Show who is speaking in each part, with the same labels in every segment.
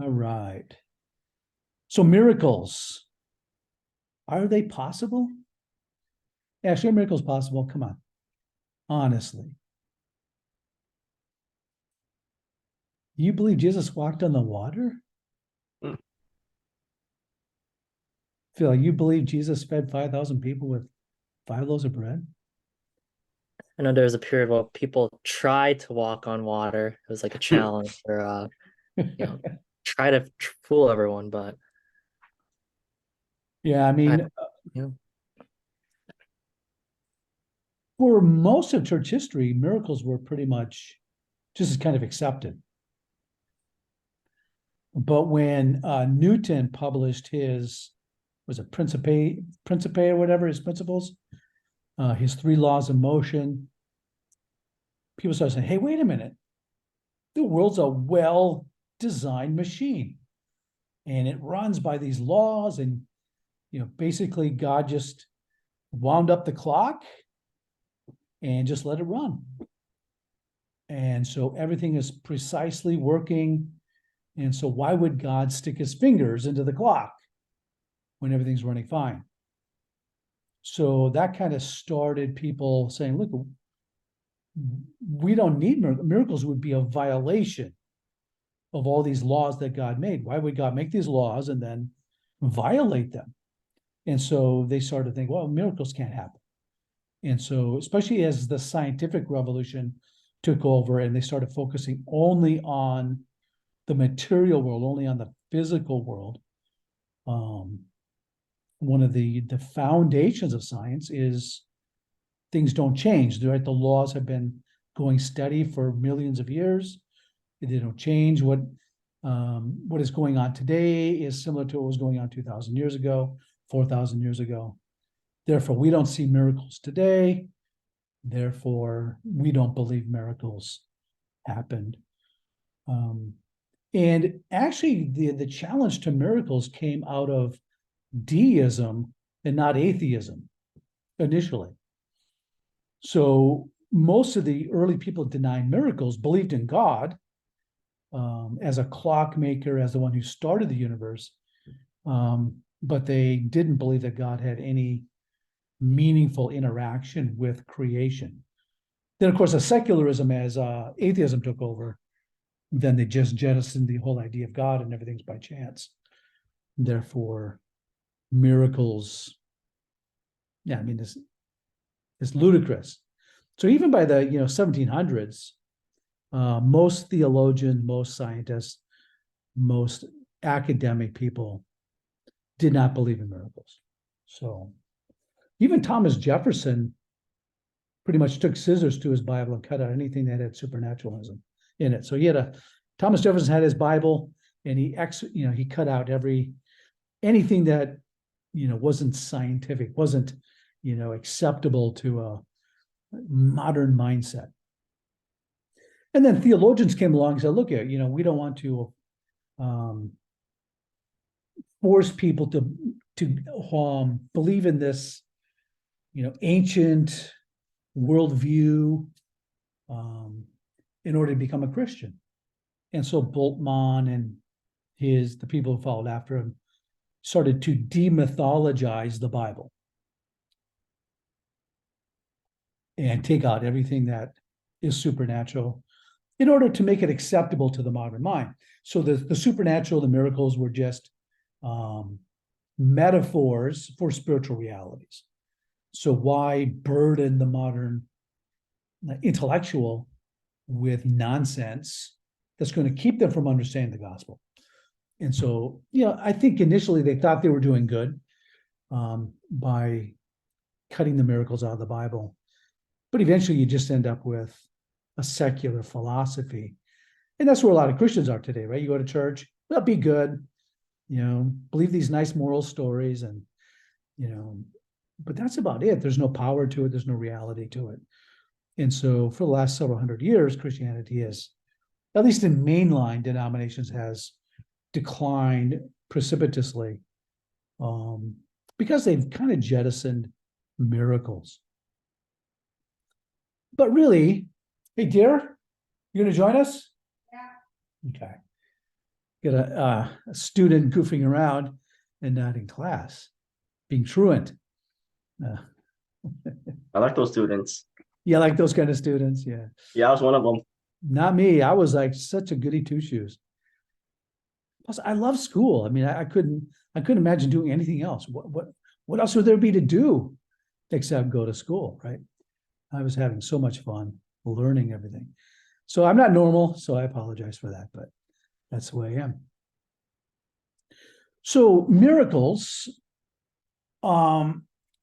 Speaker 1: All right. So miracles, are they possible? Yeah, sure, miracles possible. Come on, honestly. You believe Jesus walked on the water?
Speaker 2: Mm.
Speaker 1: Phil, you believe Jesus fed 5,000 people with 5 loaves of bread?
Speaker 2: I know there was a period where people tried to walk on water. It was like a challenge or you know, try to fool everyone, but
Speaker 1: Yeah, I
Speaker 2: I,
Speaker 1: mean,
Speaker 2: you know,
Speaker 1: for most of church history, miracles were pretty much just kind of accepted. But when Newton published his, was it Principe or whatever, his principles, his 3 laws of motion, people started saying, hey, wait a minute. The world's a well-designed machine and it runs by these laws. And, basically God just wound up the clock and just let it run. And so everything is precisely working. And so why would God stick his fingers into the clock when everything's running fine? So that kind of started people saying, look, we don't need miracles. Miracles would be a violation of all these laws that God made. Why would God make these laws and then violate them? And so they started to think, well, miracles can't happen. And so, especially as the scientific revolution took over and they started focusing only on the material world, only on the physical world, one of the foundations of science is things don't change, right? The laws have been going steady for millions of years. They don't change. What is going on today is similar to what was going on 2,000 years ago, 4,000 years ago. Therefore, we don't see miracles today. Therefore, we don't believe miracles happened. And actually, the challenge to miracles came out of deism and not atheism initially. So most of the early people denying miracles believed in God as a clockmaker, as the one who started the universe, but they didn't believe that God had any meaningful interaction with creation. Then, of course, as secularism, as atheism took over, then they just jettisoned the whole idea of God and everything's by chance. Therefore, miracles, yeah, I mean, it's ludicrous. So even by the 1700s, most theologians, most scientists, most academic people did not believe in miracles. So even Thomas Jefferson pretty much took scissors to his Bible and cut out anything that had supernaturalism in it. So Thomas Jefferson had his Bible, and he cut out anything that wasn't scientific, wasn't acceptable to a modern mindset. And then theologians came along and said, look, we don't want to force people to believe in this, ancient worldview in order to become a Christian. And so Bultmann and the people who followed after him started to demythologize the Bible and take out everything that is supernatural in order to make it acceptable to the modern mind. So the supernatural, the miracles were just metaphors for spiritual realities. So why burden the modern intellectual with nonsense that's going to keep them from understanding the gospel? And so, I think initially they thought they were doing good by cutting the miracles out of the Bible. But eventually you just end up with a secular philosophy. And that's where a lot of Christians are today, right? You go to church, well, be good, believe these nice moral stories and, but that's about it. There's no power to it. There's no reality to it. And so for the last several hundred years, Christianity is, at least in mainline denominations, has declined precipitously because they've kind of jettisoned miracles. But really, hey, dear, you going to join us? Yeah. Okay. get a student goofing around and not in class, being truant. Uh,
Speaker 3: I like those students.
Speaker 1: yeah, like those kind of students. Yeah.
Speaker 3: Yeah, I was one of them.
Speaker 1: Not me. I was like such a goody two shoes. Plus, I love school. I mean, I couldn't imagine doing anything else. What else would there be to do except go to school, right? I was having so much fun learning everything. So I'm not normal, so I apologize for that, but that's the way I am. So miracles,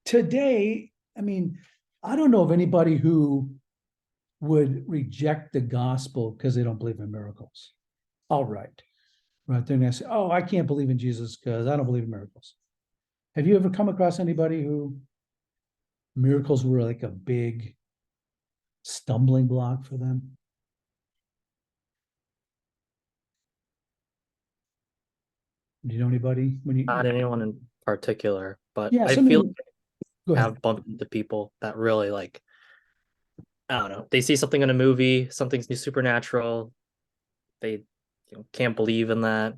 Speaker 1: today, I mean, I don't know of anybody who would reject the gospel because they don't believe in miracles. All right. Right. They're going to say, oh, I can't believe in Jesus because I don't believe in miracles. Have you ever come across anybody who miracles were like a big stumbling block for them? Do you know anybody when you?
Speaker 2: Not anyone in particular, but
Speaker 1: Yeah,
Speaker 2: I
Speaker 1: so I
Speaker 2: feel
Speaker 1: mean,
Speaker 2: like
Speaker 1: go
Speaker 2: I
Speaker 1: ahead.
Speaker 2: have bumped into people that really like, I don't know, they see something in a movie, something's new supernatural, they can't believe in that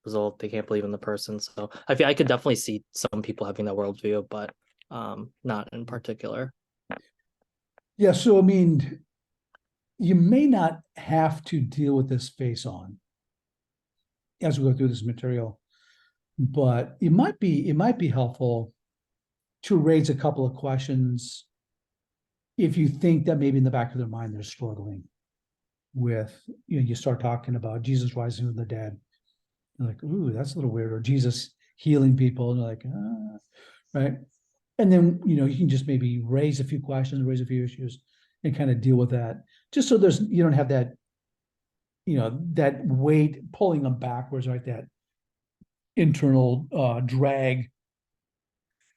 Speaker 2: result, they can't believe in the person. So I feel I could definitely see some people having that worldview, but not in particular.
Speaker 1: Yeah, so I mean, you may not have to deal with this face on as we go through this material, but it might be helpful to raise a couple of questions if you think that maybe in the back of their mind they're struggling with, you start talking about Jesus rising from the dead. You're like, ooh, that's a little weird. Or Jesus healing people. And you're like, right. And then, you can just maybe raise a few questions, raise a few issues and kind of deal with that. Just so you don't have that, that weight pulling them backwards, right? That internal drag,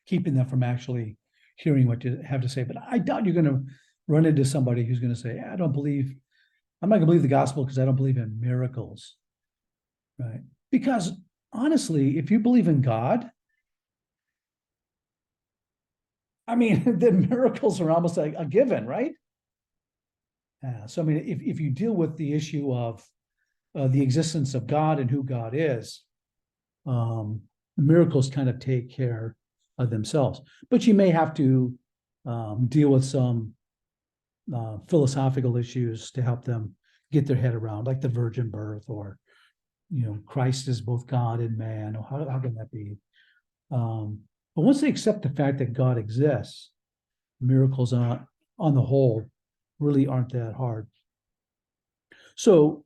Speaker 1: keeping them from actually hearing what you have to say. But I doubt you're going to run into somebody who's going to say, I'm not going to believe the gospel because I don't believe in miracles, right? Because honestly, if you believe in God, I mean, the miracles are almost like a given, right? So, I mean, if you deal with the issue of the existence of God and who God is, miracles kind of take care of themselves. But you may have to deal with some philosophical issues to help them get their head around, like the virgin birth, or Christ is both God and man. Or how can that be? But once they accept the fact that God exists, miracles on the whole really aren't that hard. So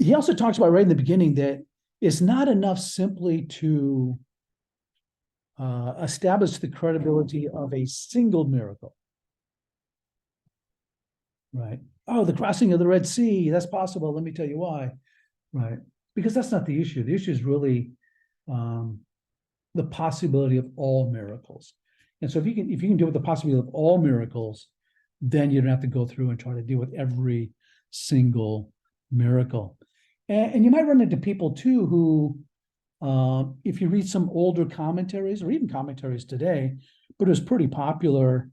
Speaker 1: he also talks about right in the beginning that it's not enough simply to establish the credibility of a single miracle. Right. Oh, the crossing of the Red Sea, that's possible. Let me tell you why. Right. Because that's not the issue. The issue is really the possibility of all miracles. And so if you can deal with the possibility of all miracles, then you don't have to go through and try to deal with every single miracle. And you might run into people too who, if you read some older commentaries or even commentaries today, but it was pretty popular,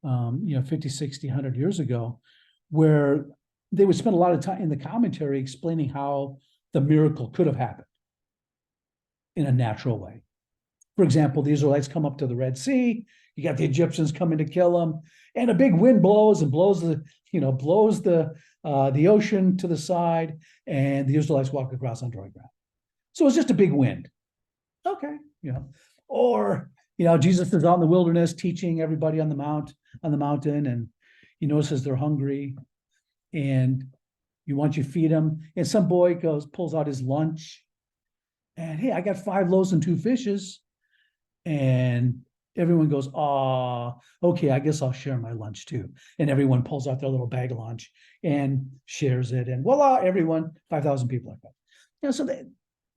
Speaker 1: 50, 60, 100 years ago, where they would spend a lot of time in the commentary explaining how the miracle could have happened in a natural way. For example, the Israelites come up to the Red Sea. You got the Egyptians coming to kill them, and a big wind blows and blows the ocean to the side, and the Israelites walk across on dry ground. So it's just a big wind. Okay, or Jesus is out in the wilderness teaching everybody on the mountain, and he notices they're hungry, and you feed them, and some boy pulls out his lunch, and hey, I got 5 loaves and 2 fishes. And everyone goes, oh, okay, I guess I'll share my lunch too. And everyone pulls out their little bag of lunch and shares it. And voila, everyone, 5,000 people like that. So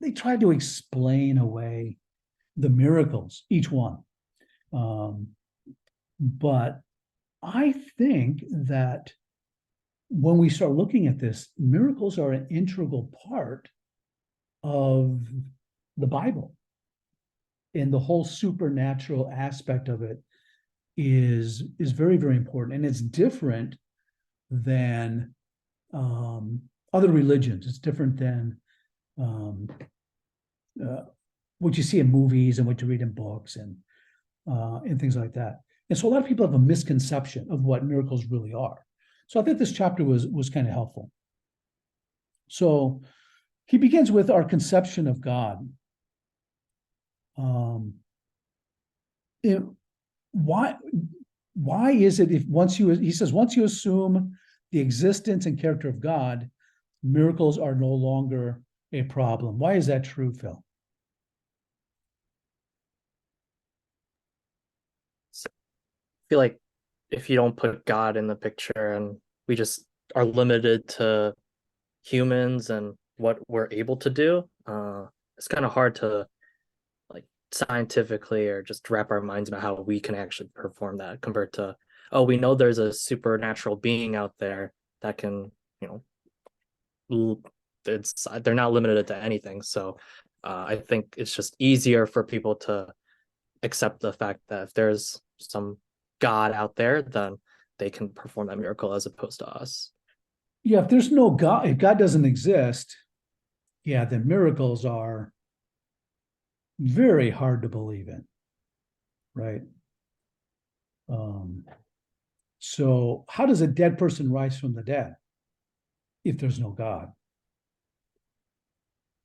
Speaker 1: they tried to explain away the miracles, each one. But I think that when we start looking at this, miracles are an integral part of the Bible. And the whole supernatural aspect of it is very, very important. And it's different than other religions. It's different than um, what you see in movies and what you read in books and things like that. And so a lot of people have a misconception of what miracles really are. So I think this chapter was kind of helpful. So he begins with our conception of God. Why is it he says, once you assume the existence and character of God, miracles are no longer a problem? Why is that true, Phil?
Speaker 2: I feel like if you don't put God in the picture and we just are limited to humans and what we're able to do, it's kind of hard to like scientifically or just wrap our minds about how we can actually perform that compared to, oh, we know there's a supernatural being out there that can, they're not limited to anything. So I think it's just easier for people to accept the fact that if there's some God out there, then they can perform that miracle as opposed to us.
Speaker 1: Yeah, if there's no God, if God doesn't exist, yeah, then miracles are very hard to believe in, right? So how does a dead person rise from the dead if there's no God?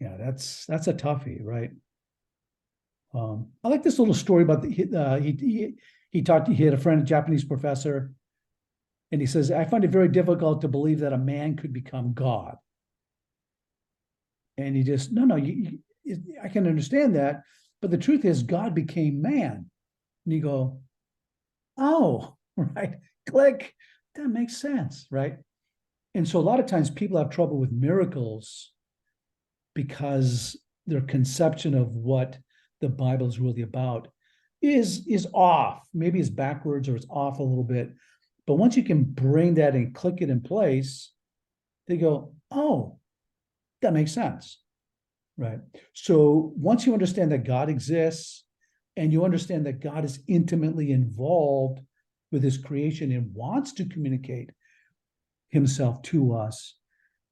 Speaker 1: Yeah, that's a toughie, right? I like this little story about he had a friend, a Japanese professor, and he says, I find it very difficult to believe that a man could become God. And he just, no, I can understand that, but the truth is God became man. And you go, oh, right, click, that makes sense, right? And so a lot of times people have trouble with miracles because their conception of what the Bible is really about is off. Maybe it's backwards or it's off a little bit. But once you can bring that and click it in place, they go, oh, that makes sense, right? So once you understand that God exists and you understand that God is intimately involved with his creation and wants to communicate himself to us,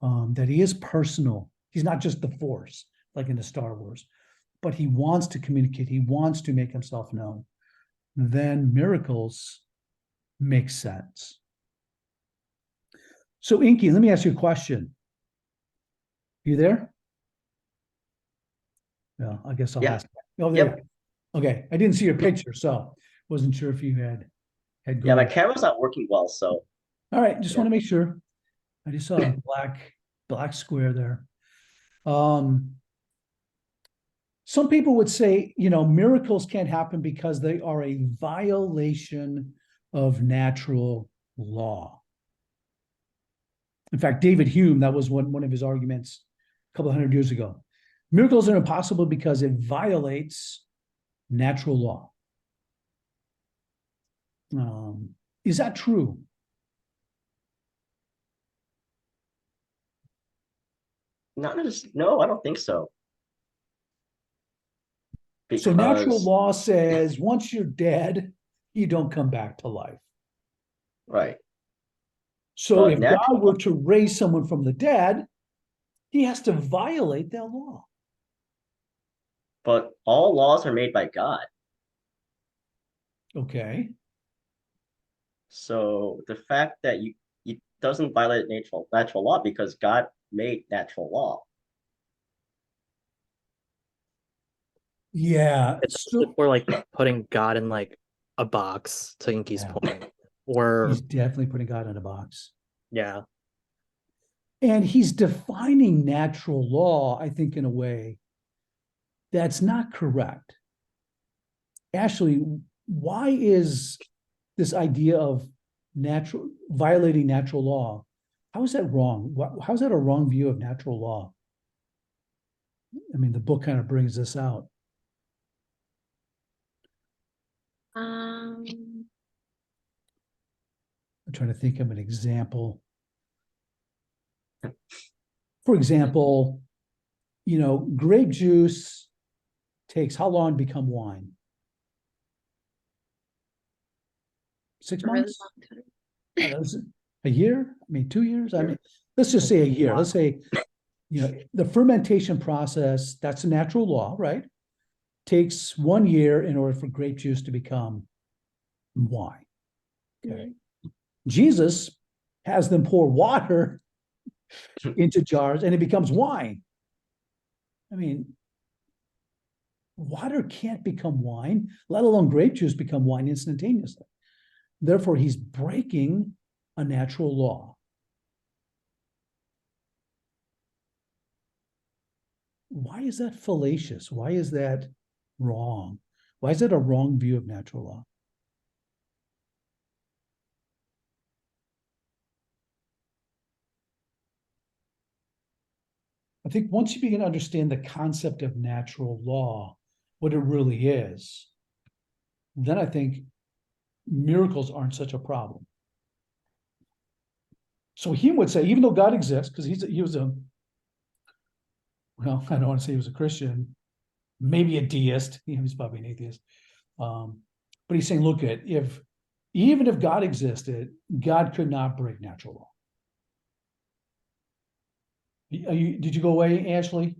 Speaker 1: that he is personal. He's not just the force, like in the Star Wars, but he wants to communicate. He wants to make himself known. Then miracles make sense. So Inky, let me ask you a question. You there? Well, I guess I'll ask. Oh, there.
Speaker 3: Yep.
Speaker 1: Okay, I didn't see your picture, so wasn't sure if you had
Speaker 3: Yeah, my
Speaker 1: Google.
Speaker 3: camera's not working well, so
Speaker 1: All right, just
Speaker 3: yeah.
Speaker 1: want to make sure. I just saw a black square there. Some people would say, miracles can't happen because they are a violation of natural law. In fact, David Hume, that was one of his arguments a couple of hundred years ago. Miracles are impossible because it violates natural law. Is that true?
Speaker 3: No, I don't think so.
Speaker 1: So natural
Speaker 3: Because
Speaker 1: law says once you're dead, you don't come back to life.
Speaker 3: right.
Speaker 1: So
Speaker 3: But
Speaker 1: if God were to raise someone from the dead, he has to violate that law.
Speaker 3: but all laws are made by God.
Speaker 1: Okay.
Speaker 3: So the fact that it doesn't violate natural law because God made natural law.
Speaker 1: Yeah.
Speaker 2: It's
Speaker 1: So
Speaker 2: we're like putting God in like a box, to Inky's
Speaker 1: yeah,
Speaker 2: point. Or
Speaker 1: he's definitely putting God in a box.
Speaker 2: yeah,
Speaker 1: And he's defining natural law, I think, in a way that's not correct. Actually, why is this idea of violating natural law? How is that wrong? How is that a wrong view of natural law? I mean, the book kind of brings this out.
Speaker 4: Um,
Speaker 1: I'm trying to think of an example. For example, grape juice takes how long to become wine? 6
Speaker 4: a really
Speaker 1: months?
Speaker 4: long time.
Speaker 1: A year? I mean, 2 years? I mean, let's just say a year. Let's say You know, the fermentation process, that's a natural law, right? Takes 1 year in order for grape juice to become wine. Okay. Jesus has them pour water into jars and it becomes wine. I mean, water can't become wine, let alone grape juice become wine instantaneously. Therefore, he's breaking a natural law. Why is that fallacious? Why is that wrong? Why is that a wrong view of natural law? I think once you begin to understand the concept of natural law, what it really is, then I think miracles aren't such a problem. So Hume would say, even though God exists, because he was a, well, I don't want to say he was a Christian, maybe a deist. He's probably an atheist. But he's saying, look at even if God existed, God could not break natural law. Did you go away, Ashley?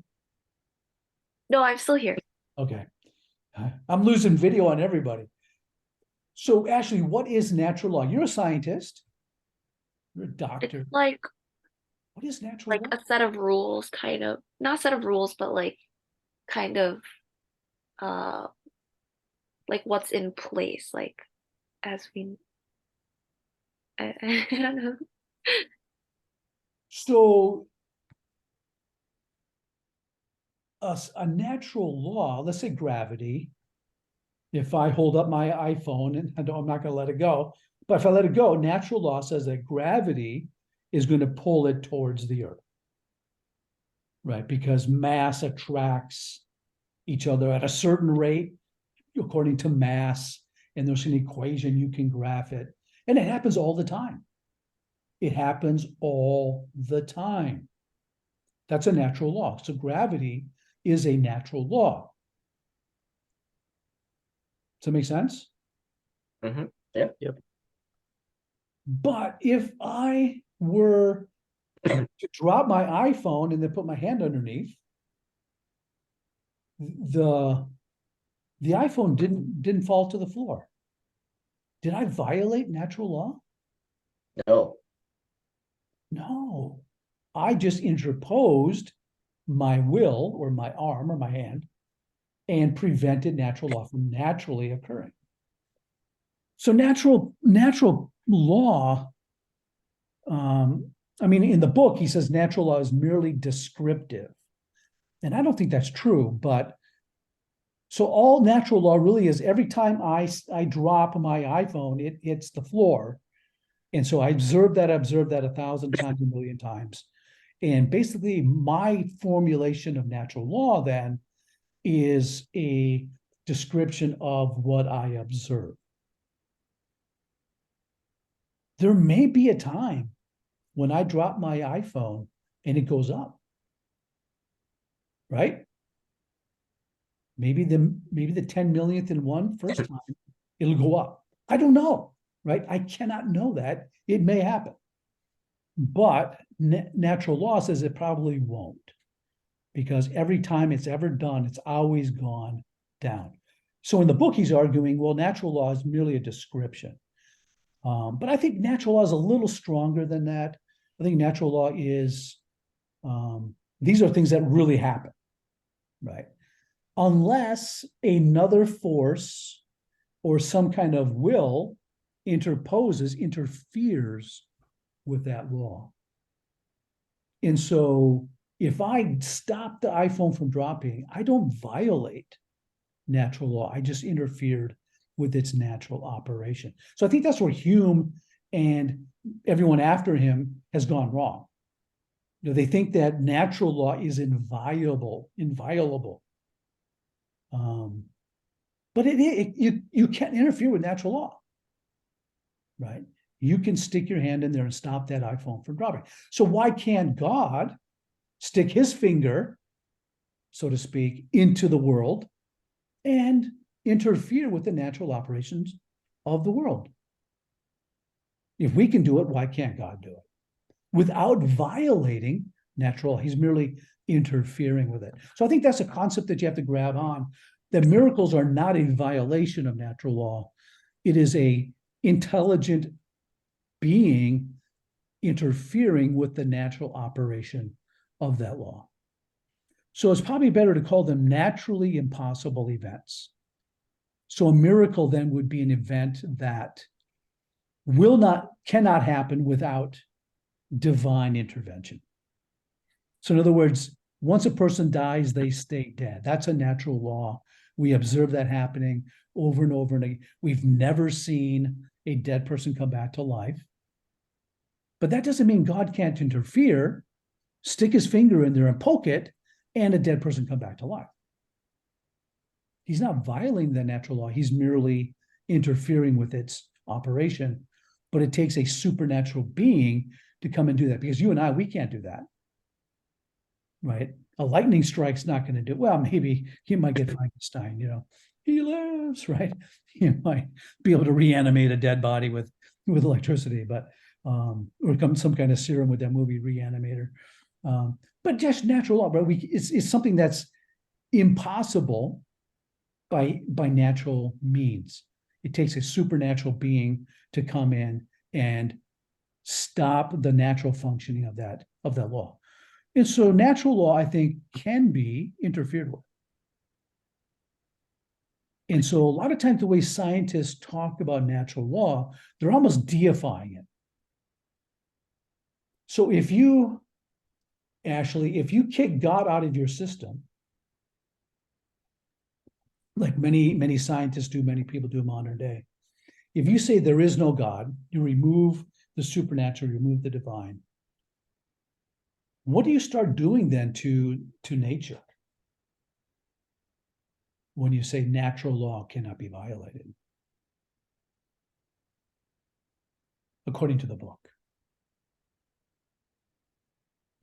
Speaker 4: No, I'm still here.
Speaker 1: Okay. I'm losing video on everybody. So Ashley, what is natural law? You're a scientist. You're a doctor.
Speaker 4: It's like
Speaker 1: What is natural law?
Speaker 4: a set of rules, kind of. Not set of rules, but like kind of like what's in place, like as we I don't know.
Speaker 1: So a natural law, let's say gravity. If I hold up my iPhone and I'm not going to let it go, but if I let it go, natural law says that gravity is going to pull it towards the earth, right? Because mass attracts each other at a certain rate according to mass, and there's an equation, you can graph it, and it happens all the time. It happens all the time. That's a natural law. So gravity is a natural law. Does that make sense?
Speaker 3: Mm-hmm. Yeah.
Speaker 2: Yep.
Speaker 1: But if I were to drop my iPhone and then put my hand underneath, the iPhone didn't fall to the floor. Did I violate natural law?
Speaker 3: No.
Speaker 1: No. I just interposed my will or my arm or my hand and prevented natural law from naturally occurring. So natural law, I mean, in the book, he says natural law is merely descriptive. And I don't think that's true, but so all natural law really is every time I drop my iPhone, it hits the floor. And so I observe that 1,000 times, 1,000,000 times. And basically my formulation of natural law then is a description of what I observe. There may be a time when I drop my iPhone and it goes up, right? Maybe the 10 millionth in one first time, it'll go up. I don't know, right? I cannot know that. It may happen. But natural law says it probably won't, because every time it's ever done, it's always gone down. So in the book, he's arguing, well, natural law is merely a description. But I think natural law is a little stronger than that. I think natural law is, these are things that really happen, right? Unless another force or some kind of will interferes with that law. And so if I stop the iPhone from dropping, I don't violate natural law. I just interfered with its natural operation. So I think that's where Hume and everyone after him has gone wrong. You know, they think that natural law is inviolable. But you can't interfere with natural law, right? You can stick your hand in there and stop that iPhone from dropping. So why can't God stick his finger, so to speak, into the world and interfere with the natural operations of the world? If we can do it, why can't God do it? Without violating natural law. He's merely interfering with it. So I think that's a concept that you have to grab on, that miracles are not a violation of natural law. It is a intelligent being interfering with the natural operation of that law. So it's probably better to call them naturally impossible events. So a miracle then would be an event that cannot happen without divine intervention. So in other words, once a person dies, they stay dead. That's a natural law. We observe that happening over and over and again. We've never seen a dead person come back to life. But that doesn't mean God can't interfere, stick his finger in there and poke it, and a dead person come back to life. He's not violating the natural law. He's merely interfering with its operation. But it takes a supernatural being to come and do that, because you and I, we can't do that, right? A lightning strike's not going to do, well, maybe he might get Frankenstein, he lives, right? He might be able to reanimate a dead body with electricity, but or come some kind of serum with that movie Reanimator. But just natural law, right? It's something that's impossible by natural means. It takes a supernatural being to come in and stop the natural functioning of that law. And so natural law, I think, can be interfered with. And so a lot of times the way scientists talk about natural law, they're almost deifying it. So if you kick God out of your system, like many scientists do, many people do in modern day, if you say there is no God, you remove the supernatural, you remove the divine, what do you start doing then to nature when you say natural law cannot be violated, according to the book?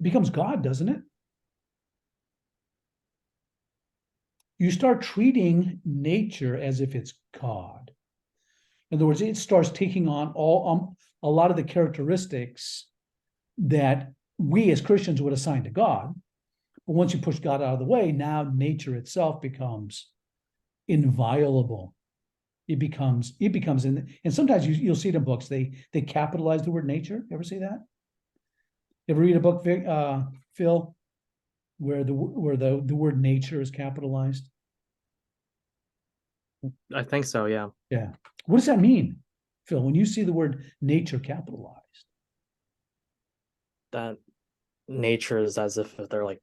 Speaker 1: It becomes God, doesn't it? You start treating nature as if it's God. In other words, it starts taking on a lot of the characteristics that we as Christians would assign to God. But once you push God out of the way, now nature itself becomes inviolable. It becomes and sometimes you'll see it in books. They capitalize the word nature. Ever see that? Ever read a book, Phil, where the word nature is capitalized?
Speaker 2: I think so, yeah.
Speaker 1: Yeah. What does that mean, Phil, when you see the word nature capitalized?
Speaker 2: That nature is as if they're like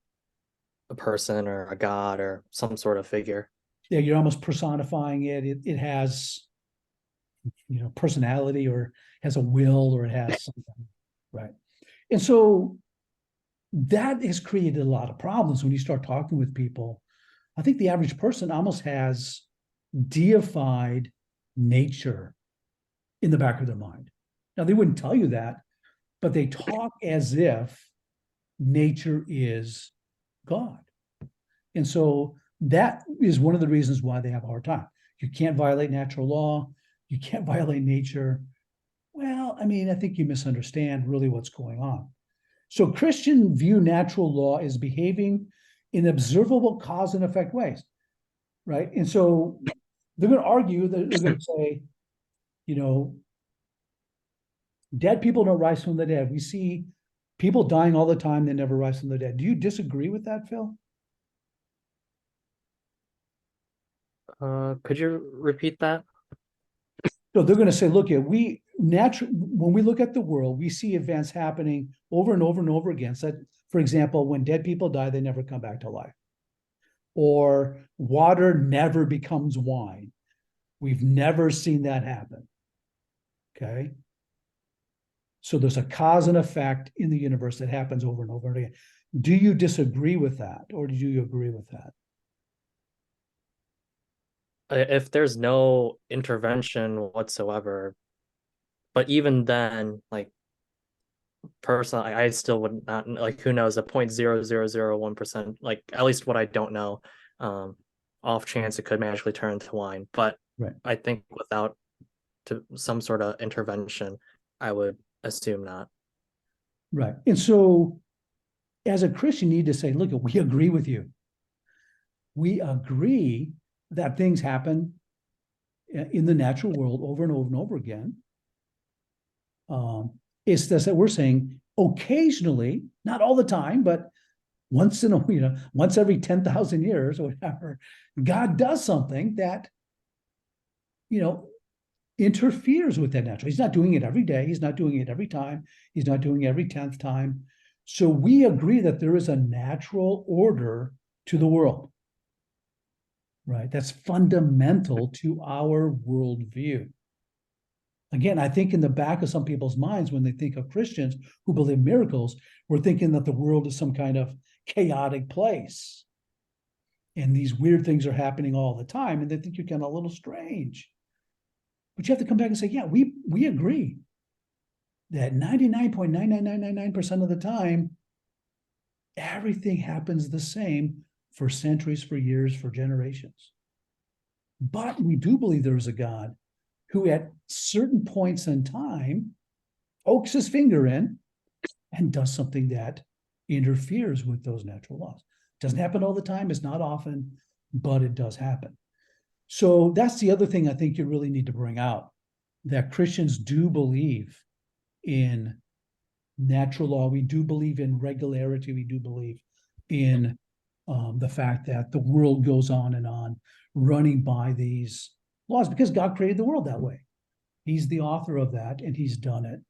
Speaker 2: a person or a god or some sort of figure.
Speaker 1: Yeah, you're almost personifying it. It has, personality, or has a will, or it has something, right? And so that has created a lot of problems when you start talking with people. I think the average person almost has deified nature in the back of their mind. Now, they wouldn't tell you that, but they talk as if nature is God. And so that is one of the reasons why they have a hard time. You can't violate natural law. You can't violate nature. Well, I think you misunderstand really what's going on. So Christians view natural law as behaving in observable cause and effect ways, right? And so they're going to argue, they're going to say, dead people don't rise from the dead. We see people dying all the time, they never rise from the dead. Do you disagree with that, Phil?
Speaker 2: Could you repeat that?
Speaker 1: So they're going to say, look, when we look at the world, we see events happening over and over and over again. So, for example, when dead people die, they never come back to life. Or water never becomes wine. We've never seen that happen. Okay. So there's a cause and effect in the universe that happens over and over again. Do you disagree with that, or do you agree with that?
Speaker 2: If there's no intervention whatsoever, but even then, like, personally, I still would not, like, who knows, a 0.0001%, like, at least what I don't know, off chance it could magically turn into wine. But
Speaker 1: right.
Speaker 2: I think without some sort of intervention, I would assume not.
Speaker 1: Right. And so as a Christian, you need to say, look, we agree with you. We agree that things happen in the natural world over and over and over again. It's just that we're saying occasionally, not all the time, but once in a, once every 10,000 years or whatever, God does something that, interferes with that natural. He's not doing it every day. He's not doing it every time. He's not doing it every 10th time. So we agree that there is a natural order to the world, right? That's fundamental to our worldview. Again, I think in the back of some people's minds, when they think of Christians who believe miracles, we're thinking that the world is some kind of chaotic place. And these weird things are happening all the time, and they think you're kind of a little strange. But you have to come back and say, yeah, we agree that 99.99999% of the time, everything happens the same for centuries, for years, for generations. But we do believe there is a God who at certain points in time pokes his finger in and does something that interferes with those natural laws. Doesn't happen all the time, it's not often, but it does happen. So that's the other thing I think you really need to bring out, that Christians do believe in natural law. We do believe in regularity. We do believe in the fact that the world goes on and on, running by these laws, because God created the world that way. He's the author of that, and he's done it.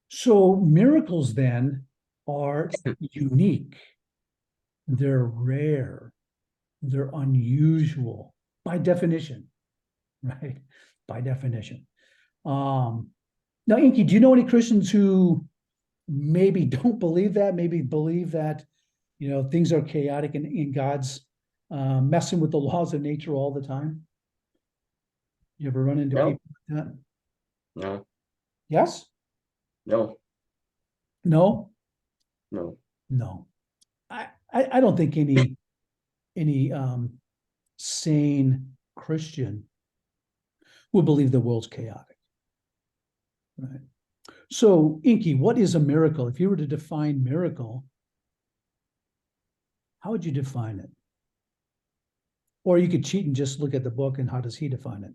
Speaker 1: So miracles then are unique. They're rare. They're unusual by definition, right? By definition. Now, Inky, do you know any Christians who maybe don't believe that, maybe believe that, things are chaotic and God's messing with the laws of nature all the time? You ever run into
Speaker 3: No.
Speaker 1: people like that?
Speaker 3: No,
Speaker 1: Yes?
Speaker 3: no,
Speaker 1: No?
Speaker 3: no.
Speaker 1: No. I don't think any sane Christian would believe the world's chaotic. Right. So, Inky, what is a miracle? If you were to define miracle, how would you define it? Or you could cheat and just look at the book, and how does he define it?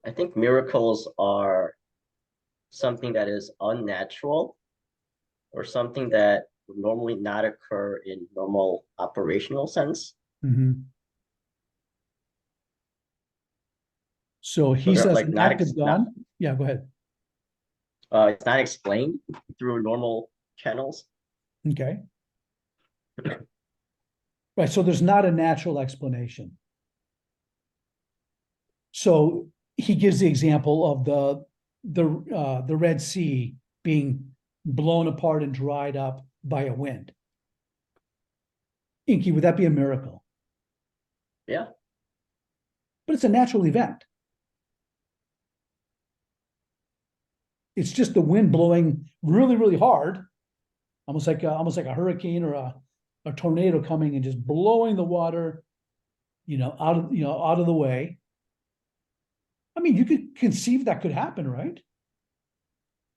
Speaker 3: I think miracles are something that is unnatural or something that would normally not occur in normal operational sense.
Speaker 1: Mm-hmm. So he
Speaker 3: they're,
Speaker 1: says
Speaker 3: like,
Speaker 1: an
Speaker 3: not
Speaker 1: act of God. Yeah, go ahead.
Speaker 3: It's not explained through normal channels.
Speaker 1: Okay. Right. So there's not a natural explanation. So he gives the example of the Red Sea being blown apart and dried up by a wind. Inky, would that be a miracle?
Speaker 3: Yeah.
Speaker 1: But it's a natural event. It's just the wind blowing really, really hard, almost like a hurricane or a tornado coming and just blowing the water, out of the way. I mean, you could conceive that could happen, right?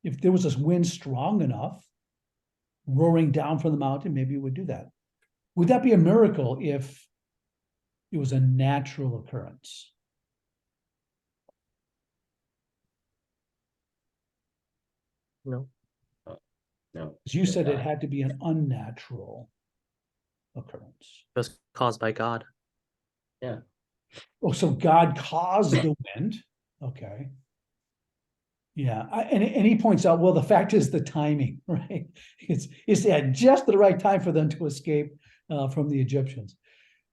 Speaker 1: If there was this wind strong enough, roaring down from the mountain, maybe it would do that. Would that be a miracle if it was a natural occurrence?
Speaker 2: No.
Speaker 3: No.
Speaker 1: As you said, it
Speaker 3: not.
Speaker 1: had to be an unnatural occurrence.
Speaker 2: It was caused by God.
Speaker 3: Yeah.
Speaker 1: Oh, so God caused the wind. Okay. Yeah. And he points out, well, the fact is the timing, right? It's at just the right time for them to escape from the Egyptians.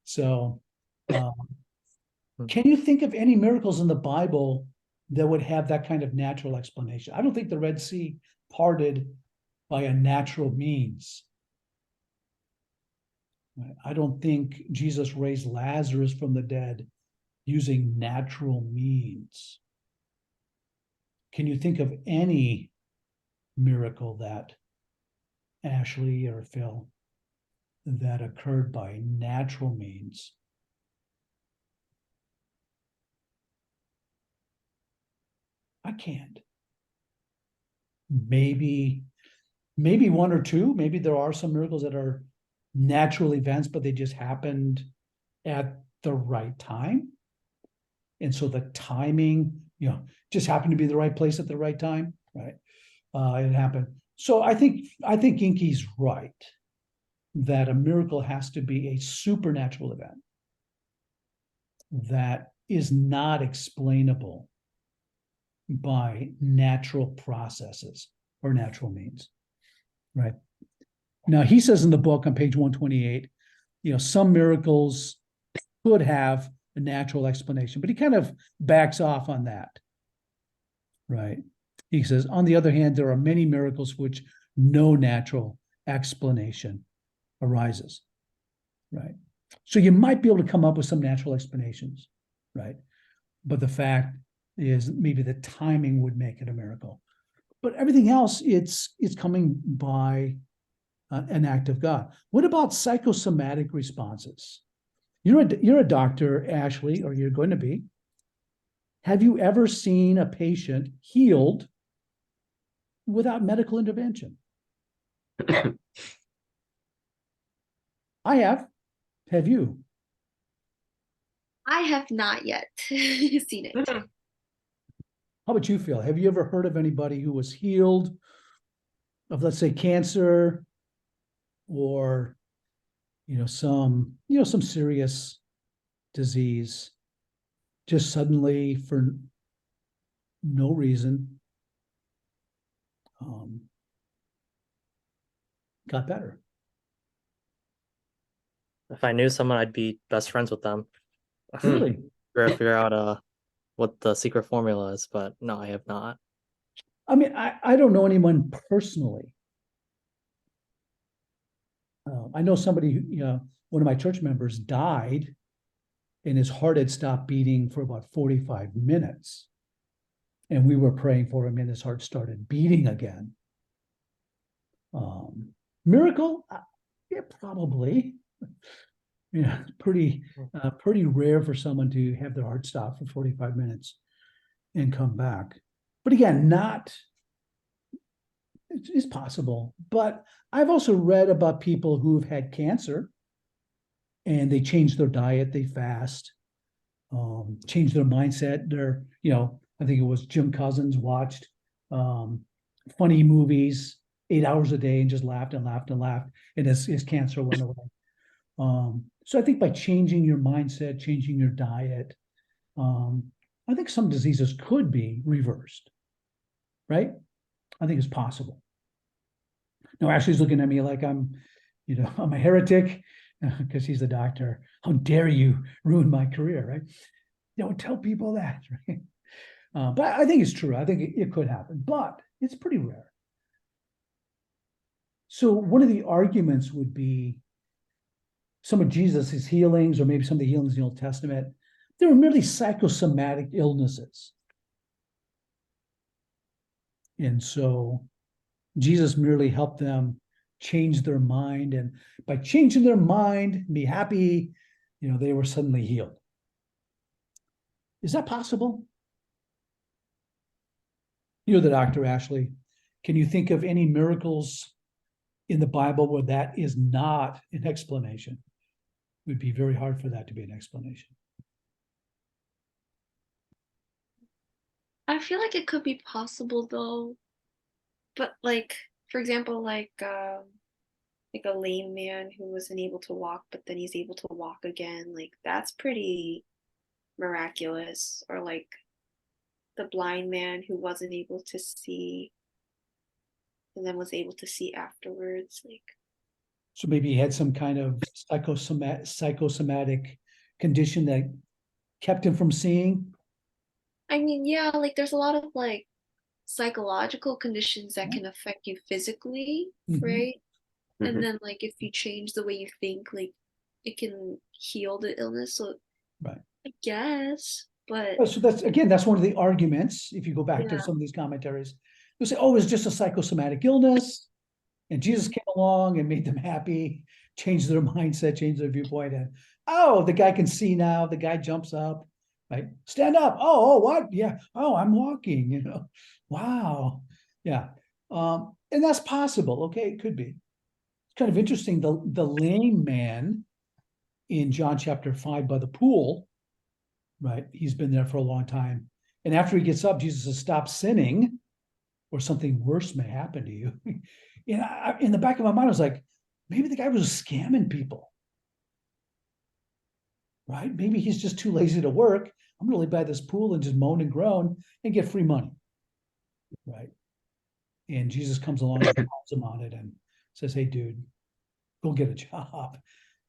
Speaker 1: So can you think of any miracles in the Bible that would have that kind of natural explanation? I don't think the Red Sea parted by a natural means. I don't think Jesus raised Lazarus from the dead using natural means. Can you think of any miracle that, Ashley or Phil, that occurred by natural means? I can't. Maybe maybe one or two, maybe there are some miracles that are natural events, but they just happened at the right time. And so the timing, just happened to be the right place at the right time, right? It happened. So I think Inky's right that a miracle has to be a supernatural event that is not explainable by natural processes or natural means, right? Now, he says in the book on page 128, some miracles could have a natural explanation, but he kind of backs off on that, right? He says, on the other hand, there are many miracles which no natural explanation arises, right? So you might be able to come up with some natural explanations, right? But the fact is maybe the timing would make it a miracle. But everything else, it's coming by an act of God. What about psychosomatic responses? You're a doctor, Ashley, or you're going to be. Have you ever seen a patient healed without medical intervention? I have. Have you?
Speaker 4: I have not yet seen it.
Speaker 1: How about you, Phil? Have you ever heard of anybody who was healed of, let's say, cancer or some serious disease, just suddenly for no reason got better?
Speaker 2: If I knew someone, I'd be best friends with them.
Speaker 1: Really?
Speaker 2: Figure out what the secret formula is, but no, I have not.
Speaker 1: I mean, I don't know anyone personally. I know somebody who, one of my church members died and his heart had stopped beating for about 45 minutes. And we were praying for him and his heart started beating again. Miracle? Yeah, probably. Yeah, pretty rare for someone to have their heart stop for 45 minutes and come back. But again, it's possible. But I've also read about people who've had cancer and they change their diet, they fast, change their mindset. I think it was Jim Cousins watched funny movies 8 hours a day and just laughed and laughed and laughed, and his cancer went away. So I think by changing your mindset, changing your diet, I think some diseases could be reversed, right? I think it's possible. Now, Ashley's looking at me like I'm a heretic because he's a doctor. How dare you ruin my career, right? Don't tell people that, right? But I think it's true. I think it could happen, but it's pretty rare. So one of the arguments would be some of Jesus' healings, or maybe some of the healings in the Old Testament, they were merely psychosomatic illnesses. And so Jesus merely helped them change their mind. And by changing their mind, be happy, they were suddenly healed. Is that possible? You're the doctor, Ashley. Can you think of any miracles in the Bible where that is not an explanation? It would be very hard for that to be an explanation.
Speaker 4: I feel like it could be possible though, but for example, like a lame man who wasn't able to walk, but then he's able to walk again. That's pretty miraculous. Or the blind man who wasn't able to see and then was able to see afterwards.
Speaker 1: So maybe he had some kind of psychosomatic condition that kept him from seeing.
Speaker 4: I mean, yeah, there's a lot of psychological conditions that can affect you physically, right? And then if you change the way you think, it can heal the illness. So
Speaker 1: right.
Speaker 4: I guess, but
Speaker 1: so that's one of the arguments. If you go back to some of these commentaries, they'll say, oh, it's just a psychosomatic illness. And Jesus came along and made them happy, changed their mindset, changed their viewpoint. And the guy can see now. The guy jumps up, right? Stand up. Oh, what? Yeah. Oh, I'm walking, Wow. Yeah. And And that's possible, okay, it could be. It's kind of interesting, the lame man in John chapter 5 by the pool, right? He's been there for a long time. And after he gets up, Jesus says, stop sinning, or something worse may happen to you. In the back of my mind, I was like, maybe the guy was scamming people. Right? Maybe he's just too lazy to work. I'm gonna lay by this pool and just moan and groan and get free money. Right? And Jesus comes along and calls him on it and says, hey, dude, go get a job.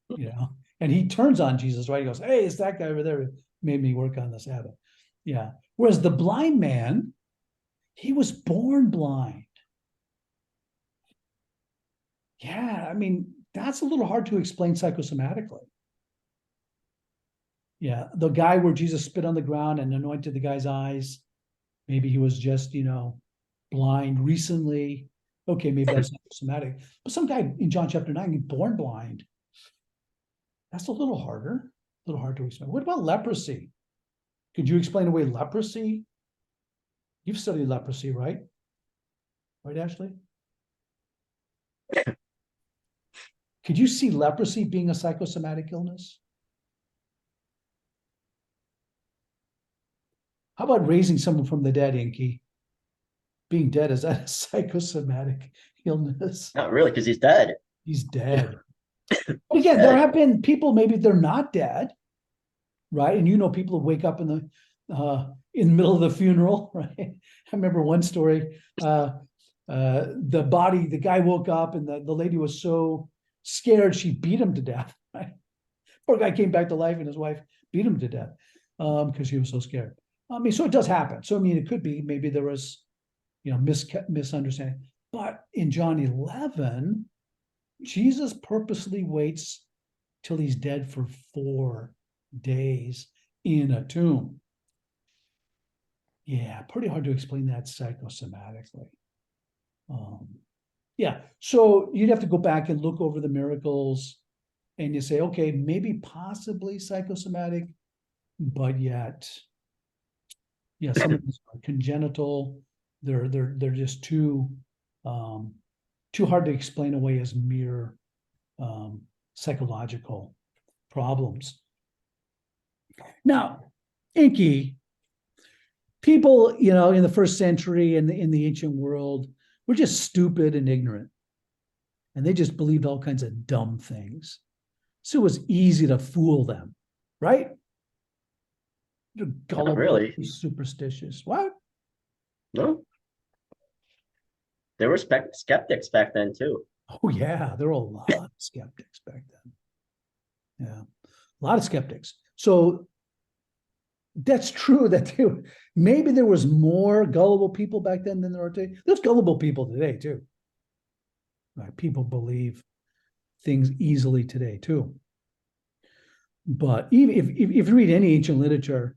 Speaker 1: You know, and he turns on Jesus, right? He goes, hey, it's that guy over there who made me work on the Sabbath. Yeah. Whereas the blind man, he was born blind. Yeah, I mean, that's a little hard to explain psychosomatically. Yeah, the guy where Jesus spit on the ground and anointed the guy's eyes, maybe he was just, blind recently. Okay, maybe that's psychosomatic. But some guy in John chapter 9, born blind. That's a little harder, a little hard to explain. What about leprosy? Could you explain away leprosy? You've studied leprosy, right? Right, Ashley? Could you see leprosy being a psychosomatic illness? How about raising someone from the dead, Inky? Being dead, is that a psychosomatic illness?
Speaker 3: Not really, because he's dead.
Speaker 1: He's dead. But again, there have been people, maybe they're not dead, right? And people who wake up in the middle of the funeral, right? I remember one story, the guy woke up and the lady was so scared she beat him to death, right? Poor guy came back to life and his wife beat him to death because she was so scared. I mean, so it does happen. So, I mean, it could be, maybe there was, misunderstanding. But in John 11, Jesus purposely waits till he's dead for 4 days in a tomb. Yeah, pretty hard to explain that psychosomatically. Yeah, so you'd have to go back and look over the miracles and you say, okay, maybe possibly psychosomatic, but yet, yeah, some of these are congenital. They're just too hard to explain away as mere psychological problems. Now, Inky, people, in the first century and in the ancient world were just stupid and ignorant. And they just believed all kinds of dumb things. So it was easy to fool them, right? They're gullible,
Speaker 3: Not really.
Speaker 1: superstitious. What?
Speaker 3: No. There were skeptics back then too.
Speaker 1: Oh yeah, there were a lot of skeptics back then. Yeah, a lot of skeptics. So that's true that maybe there was more gullible people back then than there are today. There's gullible people today too. Right? People believe things easily today too. But even if you read any ancient literature,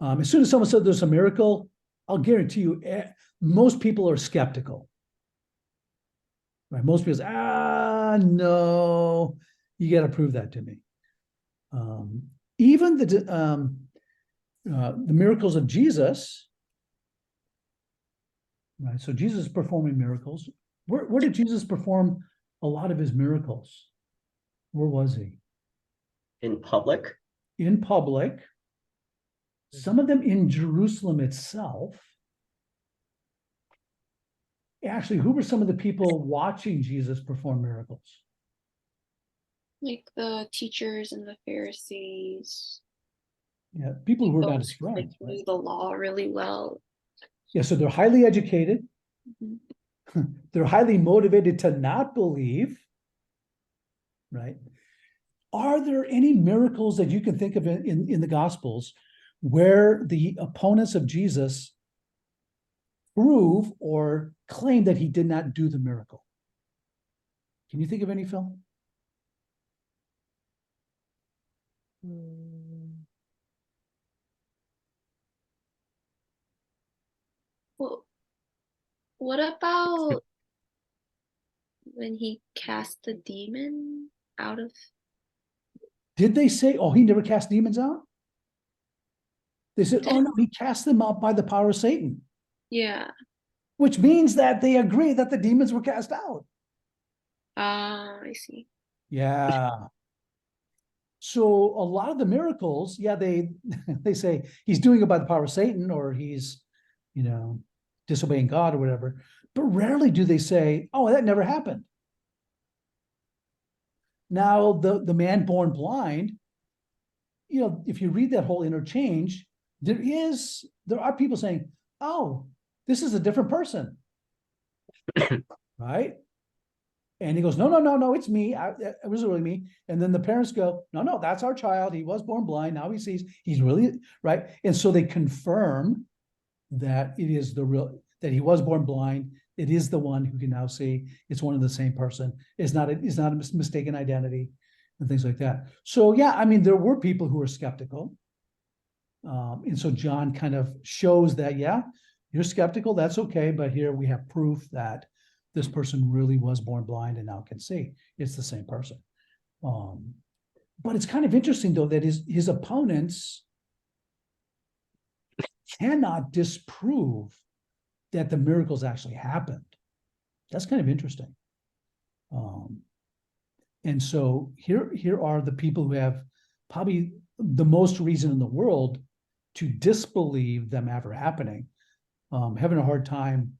Speaker 1: as soon as someone said there's a miracle, I'll guarantee you most people are skeptical. Right? Most people say, no, you got to prove that to me. Even the miracles of Jesus, right? So Jesus is performing miracles. Where did Jesus perform a lot of his miracles? Where was he?
Speaker 3: In public?
Speaker 1: In public. Some of them in Jerusalem itself. Actually, who were some of the people watching Jesus perform miracles?
Speaker 4: Like the teachers and the Pharisees.
Speaker 1: Yeah, people who were not
Speaker 4: Those
Speaker 1: his
Speaker 4: who, like,
Speaker 1: friends, right?
Speaker 4: knew the law really well.
Speaker 1: Yeah, so they're highly educated.
Speaker 4: Mhm.
Speaker 1: They're highly motivated to not believe, right? Are there any miracles that you can think of in the Gospels where the opponents of Jesus prove or claim that he did not do the miracle? Can you think of any, Phil?
Speaker 4: Well, what about when he cast the demon out of?
Speaker 1: Did they say, oh, he never cast demons out? They said, oh no, he cast them out by the power of Satan.
Speaker 4: Yeah.
Speaker 1: which means that they agree that the demons were cast out.
Speaker 4: I see.
Speaker 1: Yeah. So a lot of the miracles, yeah, they they say he's doing it by the power of Satan, or he's, disobeying God or whatever. But rarely do they say, "Oh, that never happened." Now, the man born blind, if you read that whole interchange, there are people saying, "Oh, this is a different person," right? And he goes, "No, no, no, no, it's me. It was really me." And then the parents go, "No, no, that's our child. He was born blind. Now he sees. He's really right." And so they confirm that it is that he was born blind. It is the one who can now see. It's one and the same person. It's not a mistaken identity and things like that. So yeah, I mean, there were people who were skeptical. And so John kind of shows that, yeah, you're skeptical, that's okay, but here we have proof that this person really was born blind and now can see. It's the same person. But it's kind of interesting, though, that his opponents cannot disprove that the miracles actually happened. That's kind of interesting. And so here are the people who have probably the most reason in the world to disbelieve them ever happening, having a hard time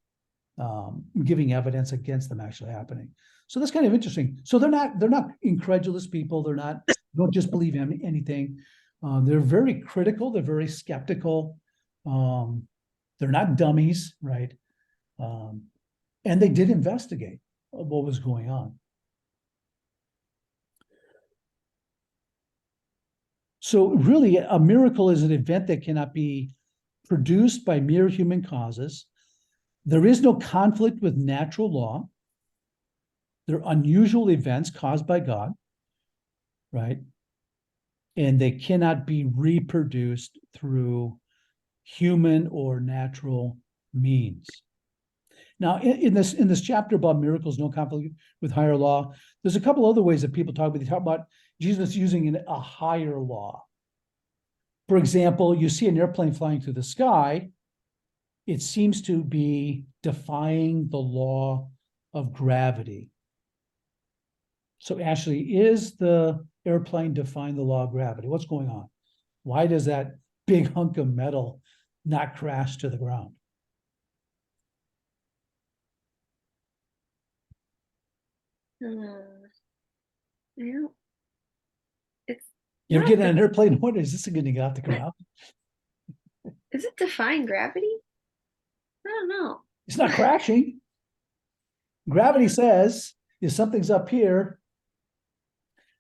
Speaker 1: giving evidence against them actually happening. So that's kind of interesting. So they're not incredulous people. Don't just believe anything. They're very critical. They're very skeptical. They're not dummies, right? And they did investigate what was going on. So really, a miracle is an event that cannot be produced by mere human causes. There is no conflict with natural law. They're unusual events caused by God, right? And they cannot be reproduced through human or natural means. Now, in this chapter about miracles, no conflict with higher law, there's a couple other ways that people talk about. They talk about Jesus using a higher law. For example, you see an airplane flying through the sky, it seems to be defying the law of gravity. So actually, is the airplane defying the law of gravity? What's going on? Why does that big hunk of metal not crash to the ground?
Speaker 4: Yeah.
Speaker 1: You ever get on an airplane and wonder, is this going to get off the ground?
Speaker 4: Is it defying gravity? I don't know.
Speaker 1: It's not crashing. Gravity says if something's up here,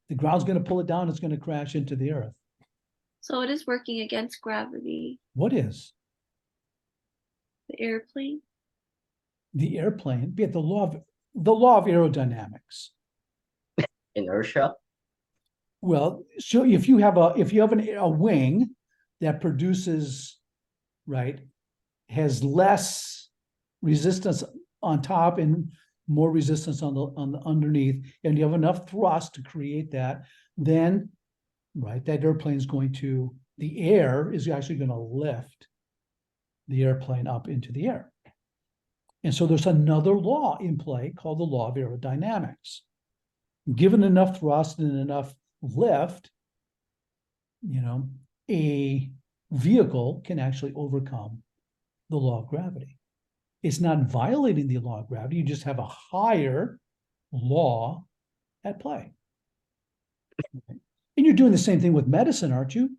Speaker 1: the ground's going to pull it down, it's going to crash into the earth.
Speaker 4: So it is working against gravity.
Speaker 1: What is?
Speaker 4: The airplane?
Speaker 1: The airplane, be it the law of aerodynamics.
Speaker 3: Inertia.
Speaker 1: Well, so if you have a wing that produces, right, has less resistance on top and more resistance on the underneath, and you have enough thrust to create that, then, right, that airplane's the air is actually going to lift the airplane up into the air. And so there's another law in play called the law of aerodynamics. Given enough thrust and enough lift, a vehicle can actually overcome the law of gravity. It's not violating the law of gravity. You just have a higher law at play. And you're doing the same thing with medicine, aren't you?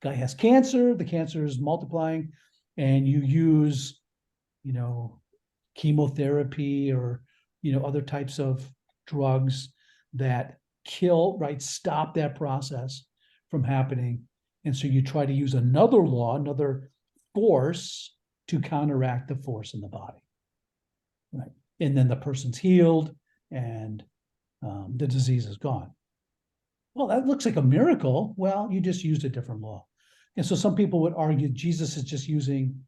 Speaker 1: Guy has cancer, the cancer is multiplying, and you use, chemotherapy or, other types of drugs that kill, right, stop that process from happening. And so you try to use another law, another force to counteract the force in the body, right? And then the person's healed and the disease is gone. Well, that looks like a miracle. Well, you just used a different law. And so some people would argue Jesus is just using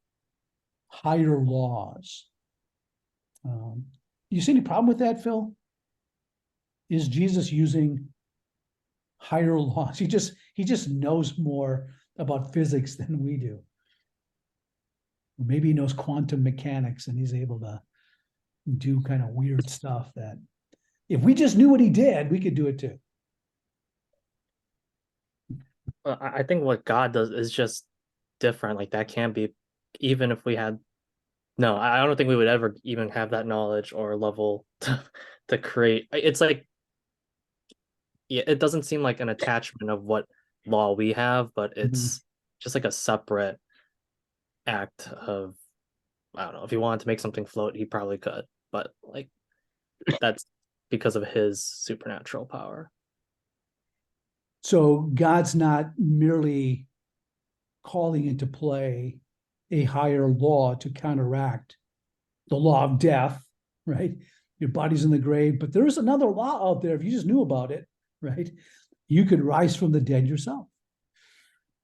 Speaker 1: higher laws. You see any problem with that, Phil? Is Jesus using higher laws? He just knows more about physics than we do. Or maybe he knows quantum mechanics and he's able to do kind of weird stuff that if we just knew what he did, we could do it too.
Speaker 2: I think what God does is just different. Like that can't be, even if we had, no, I don't think we would ever even have that knowledge or level to create. It's like, yeah, it doesn't seem like an attachment of what law we have, but it's just like a separate act of, I don't know, if he wanted to make something float, he probably could, but like that's because of his supernatural power.
Speaker 1: So God's not merely calling into play a higher law to counteract the law of death, right? Your body's in the grave, but there is another law out there. If you just knew about it, right? You could rise from the dead yourself.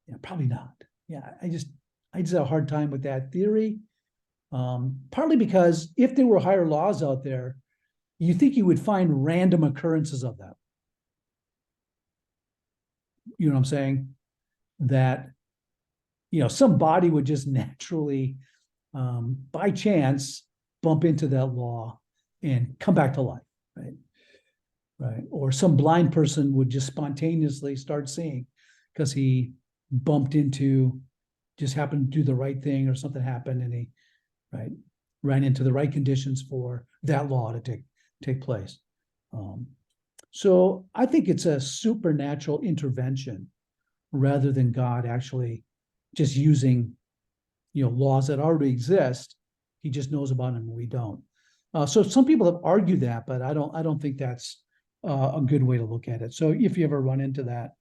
Speaker 1: Yeah, probably not. Yeah, I just have a hard time with that theory. Partly because if there were higher laws out there, you think you would find random occurrences of them. You know what I'm saying? That, some body would just naturally, by chance, bump into that law and come back to life, right? Right. Or some blind person would just spontaneously start seeing because he just happened to do the right thing or something happened and he, right, ran into the right conditions for that law to take place. So I think it's a supernatural intervention rather than God actually just using, laws that already exist. He just knows about them and we don't. So some people have argued that, but I don't think that's a good way to look at it. So if you ever run into that,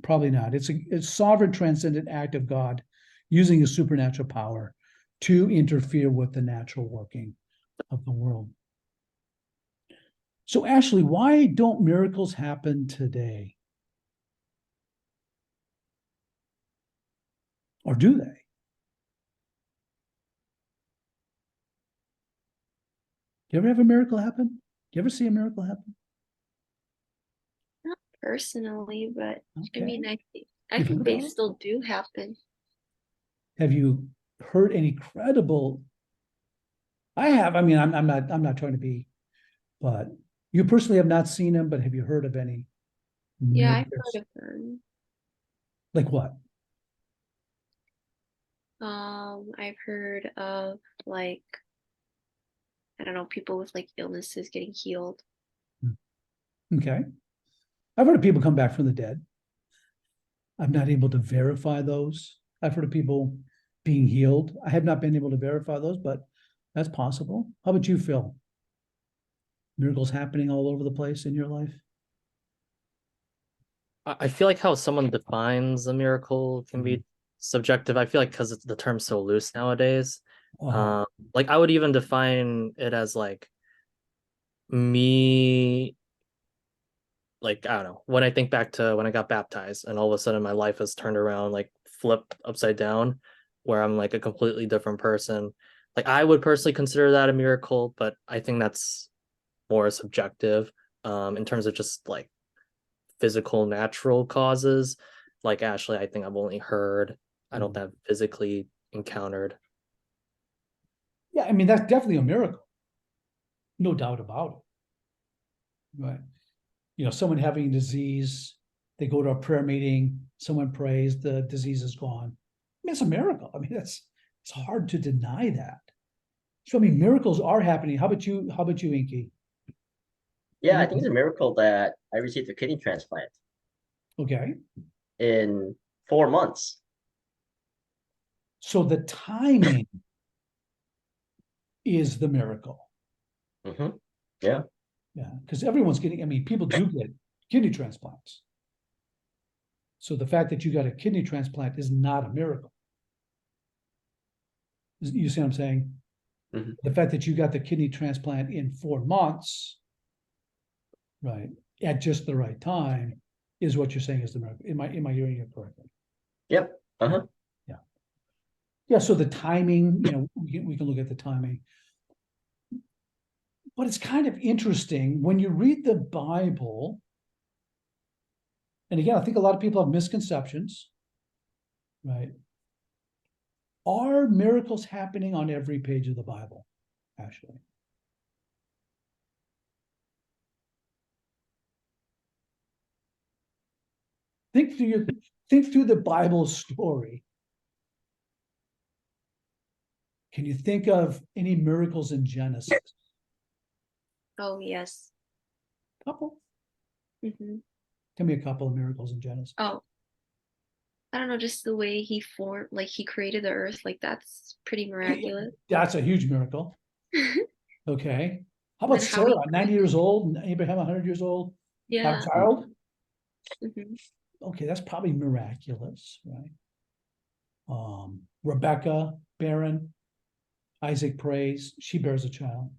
Speaker 1: probably not. It's a sovereign, transcendent act of God using his supernatural power to interfere with the natural working of the world. So Ashley, why don't miracles happen today? Or do they? Do you ever have a miracle happen? Do you ever see a miracle happen?
Speaker 4: Not personally, but I
Speaker 1: Okay.
Speaker 4: mean, I
Speaker 1: You've
Speaker 4: think
Speaker 1: heard
Speaker 4: they
Speaker 1: about it?
Speaker 4: still do happen.
Speaker 1: Have you heard any credible? I have. I mean, I'm not trying to be, but you personally have not seen them, but have you heard of any
Speaker 4: Yeah, I've
Speaker 1: miracles?
Speaker 4: heard of them.
Speaker 1: Like what?
Speaker 4: I've heard of like, I don't know, people with like illnesses getting healed.
Speaker 1: Okay. I've heard of people come back from the dead. I'm not able to verify those. I've heard of people being healed. I have not been able to verify those, but that's possible. How about you, Phil? Miracles happening all over the place in your life?
Speaker 2: I feel like how someone defines a miracle can be subjective. I feel like because the term's so loose nowadays.
Speaker 1: Uh-huh.
Speaker 2: Like I would even define it as like me, like I don't know, when I think back to when I got baptized and all of a sudden my life has turned around, like flipped upside down, where I'm like a completely different person. Like I would personally consider that a miracle, but I think that's more subjective in terms of just like physical natural causes. Like Ashley, I think I've only heard, I don't have physically encountered.
Speaker 1: Yeah, I mean, that's definitely a miracle. No doubt about it. Right. Someone having a disease, they go to a prayer meeting, someone prays, the disease is gone. I mean, it's a miracle. I mean, it's hard to deny that. So, I mean, miracles are happening. How about you, Inky?
Speaker 3: Yeah, I think it's a miracle that I received a kidney transplant
Speaker 1: Okay.
Speaker 3: in 4 months.
Speaker 1: So the timing is the miracle.
Speaker 3: Yeah.
Speaker 1: Yeah, because everyone's getting, I mean, people do get kidney transplants. So the fact that you got a kidney transplant is not a miracle. You see what I'm saying?
Speaker 3: Mhm.
Speaker 1: The fact that you got the kidney transplant in 4 months, right, at just the right time, is what you're saying is the miracle. Am I hearing you correctly?
Speaker 3: Yep. Uh-huh.
Speaker 1: Yeah, so the timing, we can look at the timing. But it's kind of interesting when you read the Bible, and again, I think a lot of people have misconceptions, right? Are miracles happening on every page of the Bible, actually? Think through the Bible story. Can you think of any miracles in Genesis?
Speaker 4: Oh, yes.
Speaker 1: Couple.
Speaker 4: Hmm.
Speaker 1: Tell me a couple of miracles in Genesis.
Speaker 4: Oh, I don't know, just the way he formed, like he created the earth, like that's pretty miraculous.
Speaker 1: That's a huge miracle. Okay. How
Speaker 4: And
Speaker 1: about
Speaker 4: then how he,
Speaker 1: Sarah, 90 years old, and Abraham, 100 years old, have
Speaker 4: yeah.
Speaker 1: a child?
Speaker 4: Hmm.
Speaker 1: Okay, that's probably miraculous, right? Rebecca, barren, Isaac prays, she bears a child.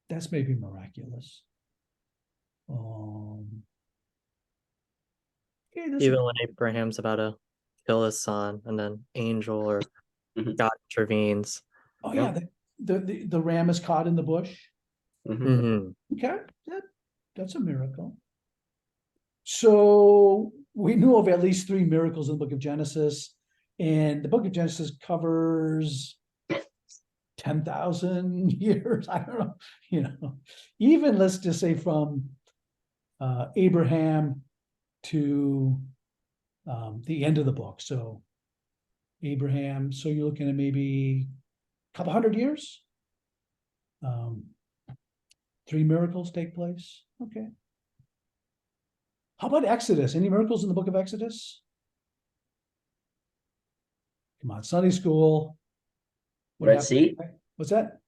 Speaker 1: That's maybe miraculous. Okay, this
Speaker 2: Even when Abraham's about to kill his son, and then angel or
Speaker 3: Mhm.
Speaker 2: God intervenes.
Speaker 1: oh yeah, the ram is caught in the bush.
Speaker 3: Mhm.
Speaker 2: Mhm.
Speaker 1: Okay, that's a miracle. So we knew of at least 3 miracles in the book of Genesis, and the book of Genesis covers 10,000 years. I don't know, even let's just say from Abraham to the end of the book. So Abraham, so you're looking at maybe a couple hundred years. 3 miracles take place. Okay. How about Exodus? Any miracles in the book of Exodus? Come on, Sunday school. What
Speaker 3: Red
Speaker 1: happened?
Speaker 3: Sea,
Speaker 1: What's that?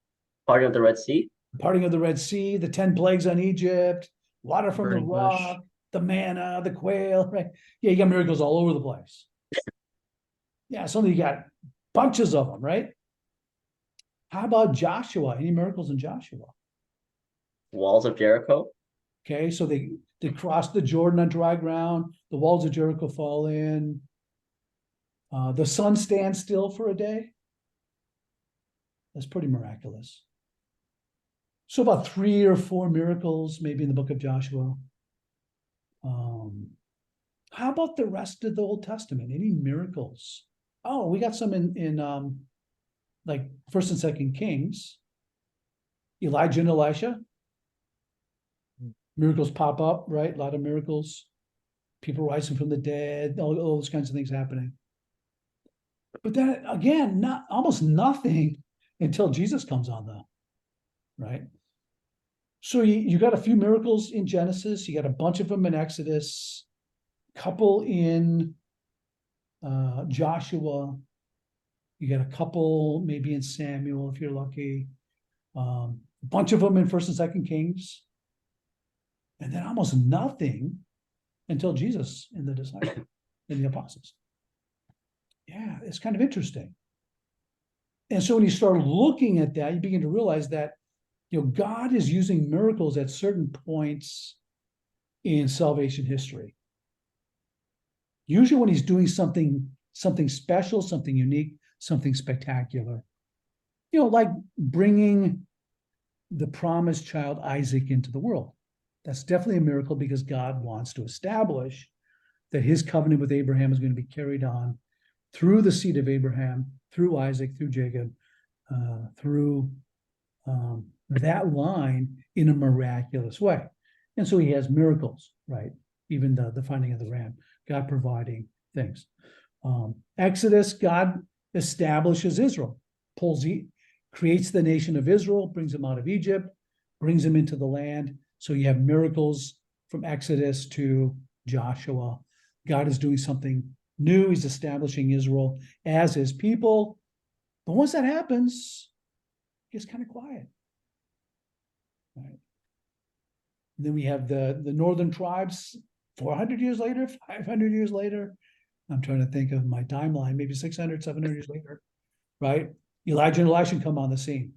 Speaker 3: parting of the Red Sea.
Speaker 1: Parting of the Red Sea, the 10 plagues on Egypt, water from the
Speaker 2: Burning bush.
Speaker 1: rock, the manna, the quail, right? Yeah, you got miracles all over the place. Yeah, suddenly you got bunches of them, right? How about Joshua? Any miracles in Joshua?
Speaker 3: Walls of Jericho.
Speaker 1: Okay, so they cross the Jordan on dry ground, the walls of Jericho fall in. The sun stands still for a day. That's pretty miraculous. So about 3 or 4 miracles, maybe in the book of Joshua. How about the rest of the Old Testament? Any miracles? Oh, we got some in like First and Second Kings. Elijah and Elisha. Miracles pop up, right? A lot of miracles. People rising from the dead, all those kinds of things happening. But then again, not almost nothing until Jesus comes on the right. So you got a few miracles in Genesis, you got a bunch of them in Exodus, couple in Joshua, you got a couple maybe in Samuel if you're lucky, a bunch of them in First and Second Kings, and then almost nothing until Jesus and the disciples and the apostles. Yeah, it's kind of interesting. And so when you start looking at that, you begin to realize that God is using miracles at certain points in salvation history. Usually when he's doing something special, something unique, something spectacular. Like bringing the promised child Isaac into the world. That's definitely a miracle because God wants to establish that his covenant with Abraham is going to be carried on through the seed of Abraham, through Isaac, through Jacob, through that line in a miraculous way. And so he has miracles, right? Even the finding of the ram, God providing things. Exodus, God establishes Israel, creates the nation of Israel, brings them out of Egypt, brings them into the land. So you have miracles from Exodus to Joshua. God is doing something new. He's establishing Israel as his people. But once that happens, it gets kind of quiet. Right. And then we have the northern tribes 400 years later, 500 years later. I'm trying to think of my timeline, maybe 600, 700 years later, right? Elijah and Elisha come on the scene.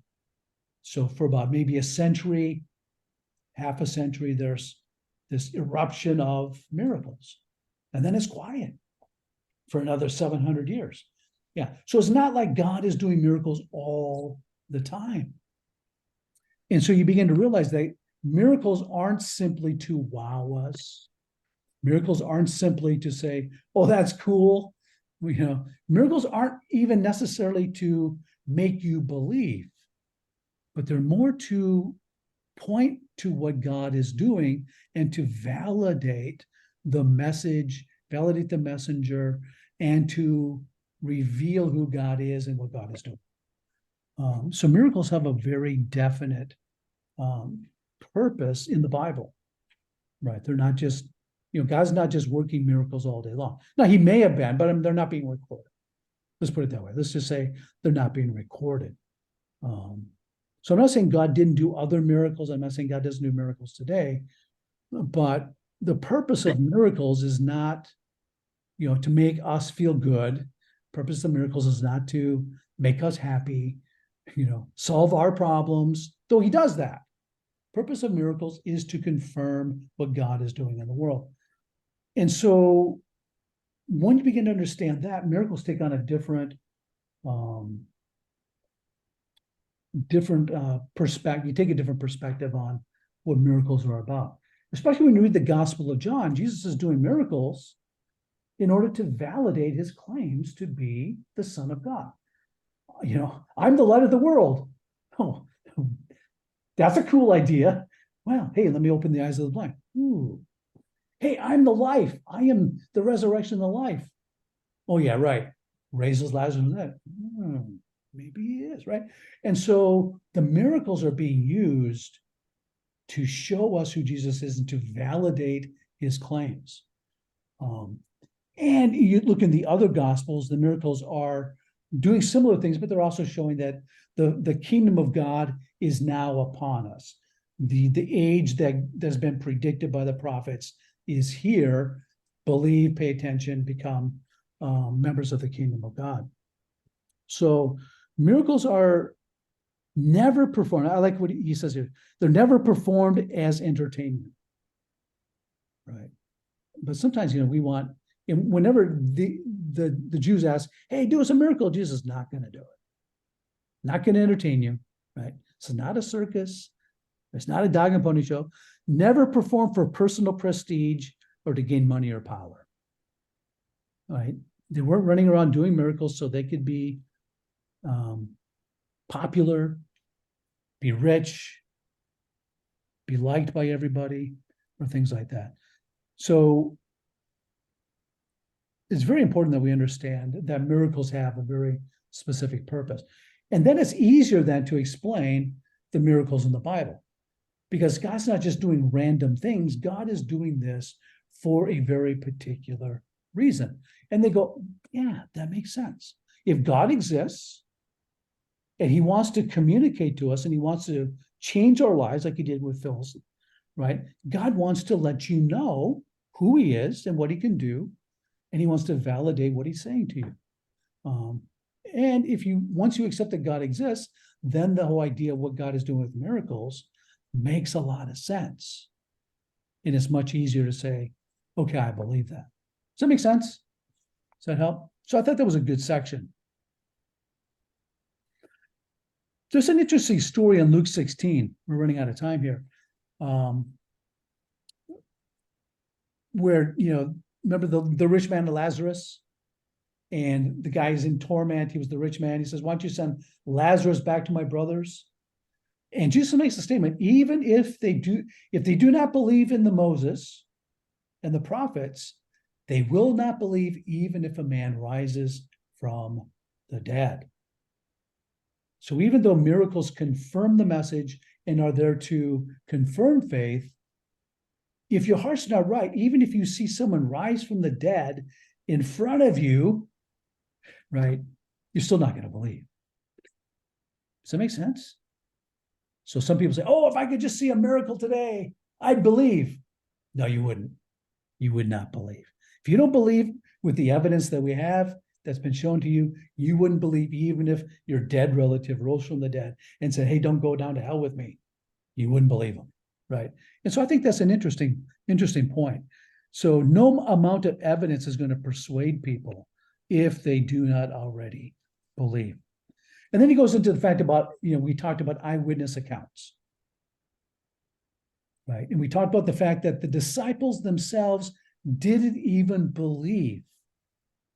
Speaker 1: So for about maybe a century, half a century, there's this eruption of miracles. And then it's quiet for another 700 years. Yeah. So it's not like God is doing miracles all the time. And so you begin to realize that miracles aren't simply to wow us. Miracles aren't simply to say, oh, that's cool. Miracles aren't even necessarily to make you believe, but they're more to point to what God is doing and to validate the message, validate the messenger, and to reveal who God is and what God is doing. So miracles have a very definite purpose in the Bible, right? They're not just, God's not just working miracles all day long. Now, he may have been, but they're not being recorded. Let's put it that way. Let's just say they're not being recorded. So I'm not saying God didn't do other miracles. I'm not saying God doesn't do miracles today, but the purpose of miracles is not, to make us feel good. Purpose of miracles is not to make us happy, solve our problems, though he does that. Purpose of miracles is to confirm what God is doing in the world. And so when you begin to understand that, miracles take on a different perspective. You take a different perspective on what miracles are about. Especially when you read the Gospel of John, Jesus is doing miracles in order to validate his claims to be the Son of God. I'm the light of the world. Oh, that's a cool idea. Well, hey, let me open the eyes of the blind. Ooh. Hey, I'm the life. I am the resurrection and the life. Oh, yeah, right. Raises Lazarus from the dead. Maybe he is, right? And so the miracles are being used to show us who Jesus is and to validate his claims. And you look in the other Gospels, the miracles are doing similar things, but they're also showing that the kingdom of God is now upon us. The age that's been predicted by the prophets is here. Believe, pay attention, become members of the kingdom of God. So miracles are never performed. I like what he says here. They're never performed as entertainment, right? But sometimes, we want, and whenever the Jews ask, hey, do us a miracle, Jesus is not going to do it. Not going to entertain you, right? It's not a circus. It's not a dog and pony show. Never performed for personal prestige or to gain money or power, right? They weren't running around doing miracles so they could be popular, be rich, be liked by everybody, or things like that. So it's very important that we understand that miracles have a very specific purpose. And then it's easier then to explain the miracles in the Bible, because God's not just doing random things. God is doing this for a very particular reason. And they go, yeah, that makes sense. If God exists and he wants to communicate to us and he wants to change our lives like he did with Phyllis, right? God wants to let you know who he is and what he can do. And he wants to validate what he's saying to you. And once you accept that God exists, then the whole idea of what God is doing with miracles makes a lot of sense. And it's much easier to say, okay, I believe that. Does that make sense? Does that help? So I thought that was a good section. There's an interesting story in Luke 16. We're running out of time here. Where, remember the rich man, Lazarus? And the guy's in torment. He was the rich man. He says, why don't you send Lazarus back to my brothers? And Jesus makes a statement, even if they do not believe in the Moses and the prophets, they will not believe even if a man rises from the dead. So even though miracles confirm the message and are there to confirm faith, if your heart's not right, even if you see someone rise from the dead in front of you, right, you're still not going to believe. Does that make sense? So some people say, oh, if I could just see a miracle today, I'd believe. No, you wouldn't. You would not believe. If you don't believe with the evidence that we have that's been shown to you, you wouldn't believe even if your dead relative rose from the dead and said, hey, don't go down to hell with me. You wouldn't believe them, right? And so I think that's an interesting point. So no amount of evidence is going to persuade people if they do not already believe. And then he goes into the fact about, we talked about eyewitness accounts, right? And we talked about the fact that the disciples themselves didn't even believe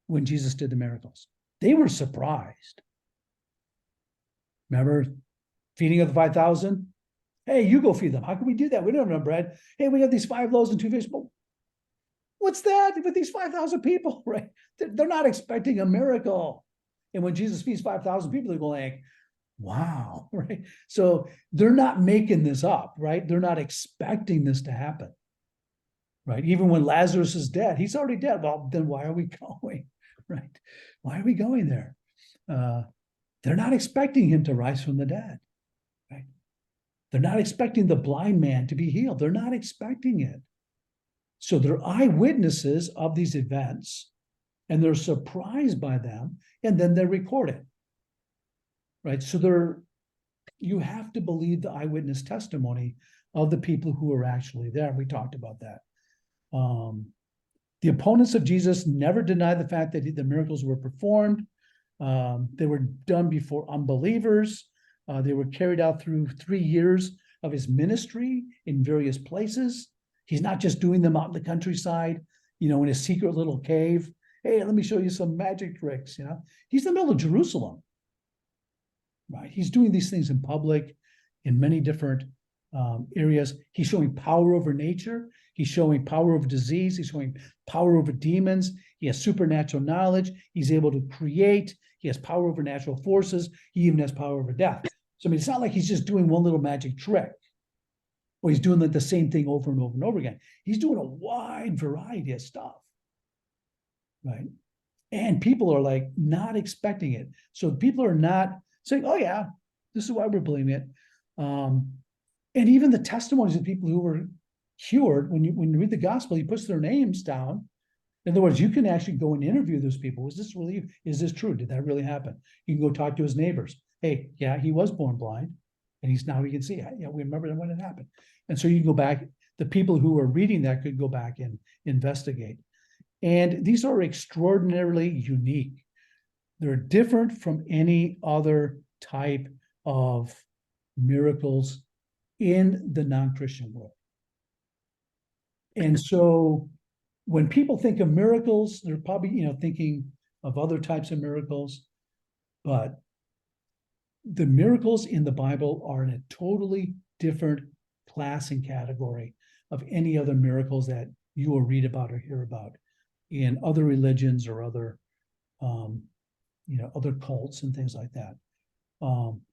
Speaker 1: when Jesus did the miracles. They were surprised. Remember feeding of the 5,000? Hey, you go feed them. How can we do that? We don't have enough bread. Hey, we have these 5 loaves and 2 fish. But what's that with these 5,000 people, right? They're not expecting a miracle. And when Jesus feeds 5,000 people, they're going like, wow, right? So they're not making this up, right? They're not expecting this to happen, right? Even when Lazarus is dead, he's already dead. Well, then why are we going, right? Why are we going there? They're not expecting him to rise from the dead, right? They're not expecting the blind man to be healed. They're not expecting it. So they're eyewitnesses of these events, and they're surprised by them, and then they record it, right? So you have to believe the eyewitness testimony of the people who are actually there. We talked about that. The opponents of Jesus never denied the fact that the miracles were performed. They were done before unbelievers. They were carried out through 3 years of his ministry in various places. He's not just doing them out in the countryside, in a secret little cave. Hey, let me show you some magic tricks. He's in the middle of Jerusalem, right? He's doing these things in public, in many different areas. He's showing power over nature. He's showing power over disease. He's showing power over demons. He has supernatural knowledge. He's able to create. He has power over natural forces. He even has power over death. So, it's not like he's just doing one little magic trick, or he's doing the same thing over and over and over again. He's doing a wide variety of stuff, right? And people are like not expecting it. So people are not saying, oh yeah, this is why we're believing it. And even the testimonies of people who were cured, when you read the gospel, he puts their names down. In other words, you can actually go and interview those people. Is this true? Did that really happen? You can go talk to his neighbors. Hey, yeah, he was born blind, and he can see. Yeah, we remember when it happened. And so you can go back. The people who are reading that could go back and investigate. And these are extraordinarily unique. They're different from any other type of miracles in the non-Christian world. And so when people think of miracles, they're probably, thinking of other types of miracles, but the miracles in the Bible are in a totally different class and category of any other miracles that you will read about or hear about in other religions or other, other cults and things like that.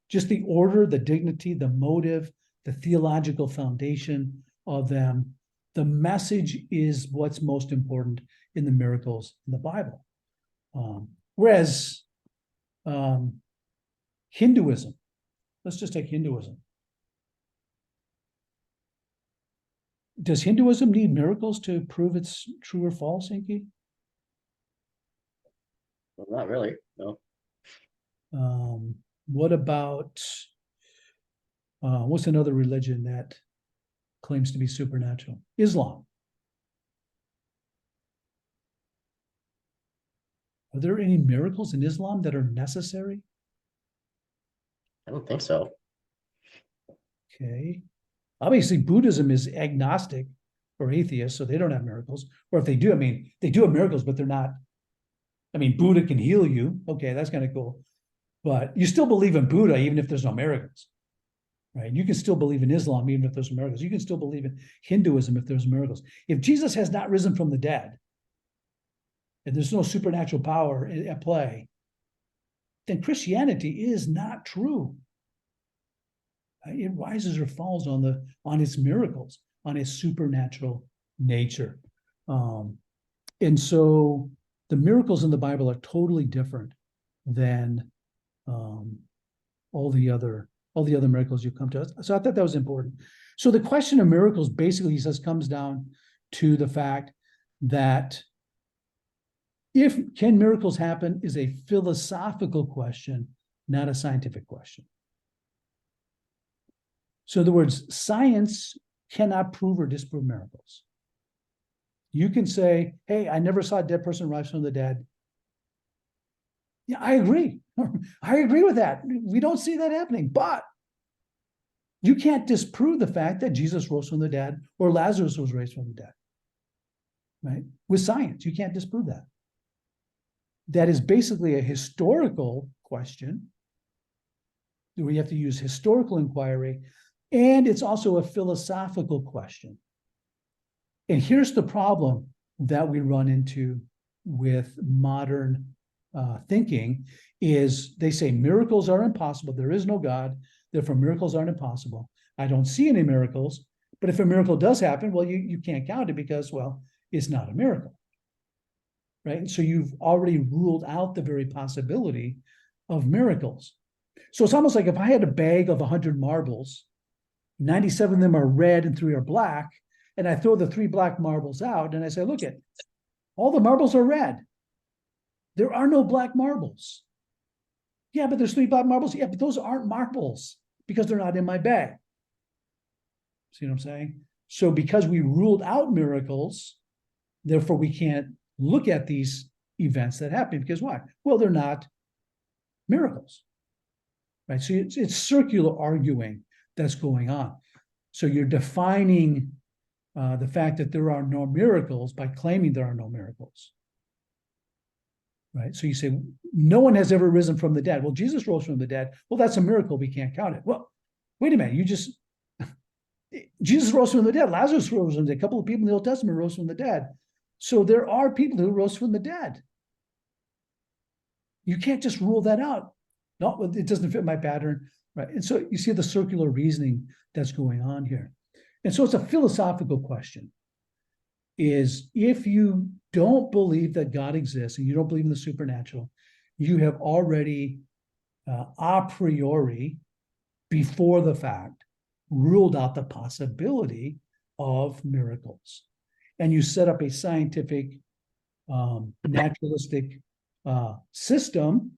Speaker 1: Just the order, the dignity, the motive, the theological foundation of them. The message is what's most important in the miracles in the Bible. Whereas Hinduism, let's just take Hinduism. Does Hinduism need miracles to prove it's true or false, Inky?
Speaker 3: Well, not really, no.
Speaker 1: What about, what's another religion that claims to be supernatural? Islam. Are there any miracles in Islam that are necessary?
Speaker 3: I don't think so.
Speaker 1: Okay. Obviously, Buddhism is agnostic or atheist, so they don't have miracles. Or if they do, they do have miracles, but they're not. Buddha can heal you. Okay, that's kind of cool. But you still believe in Buddha, even if there's no miracles, right? You can still believe in Islam, even if there's miracles. You can still believe in Hinduism if there's miracles. If Jesus has not risen from the dead, and there's no supernatural power at play, then Christianity is not true. It rises or falls on its miracles, on its supernatural nature. And so the miracles in the Bible are totally different than all the other miracles you come to. So I thought that was important. So the question of miracles basically, he says, comes down to the fact that can miracles happen is a philosophical question, not a scientific question. So in other words, science cannot prove or disprove miracles. You can say, hey, I never saw a dead person rise from the dead. Yeah, I agree. I agree with that. We don't see that happening, but you can't disprove the fact that Jesus rose from the dead or Lazarus was raised from the dead, right? With science, you can't disprove that. that is basically a historical question, where you have to use historical inquiry, and it's also a philosophical question. And here's the problem that we run into with modern thinking is they say miracles are impossible. There is no God, therefore miracles aren't impossible. I don't see any miracles, but if a miracle does happen, well, you can't count it because, well, it's not a miracle, right? And so you've already ruled out the very possibility of miracles. So it's almost like if I had a bag of 100 marbles, 97 of them are red and 3 are black, and I throw the 3 black marbles out and I say, look at, all the marbles are red. There are no black marbles. Yeah, but there's 3 black marbles. Yeah, but those aren't marbles because they're not in my bag. See what I'm saying? So because we ruled out miracles, therefore we can't look at these events that happen, because why? Well, they're not miracles, right? So it's circular arguing that's going on. So you're defining the fact that there are no miracles by claiming there are no miracles, right? So you say, no one has ever risen from the dead. Well, Jesus rose from the dead. Well, that's a miracle. We can't count it. Well, wait a minute. Jesus rose from the dead. Lazarus rose from the dead. A couple of people in the Old Testament rose from the dead. So there are people who rose from the dead. You can't just rule that out. No, it doesn't fit my pattern, right? And so you see the circular reasoning that's going on here. And so it's a philosophical question. Is if you don't believe that God exists and you don't believe in the supernatural, you have already a priori, before the fact, ruled out the possibility of miracles. And you set up a scientific, naturalistic system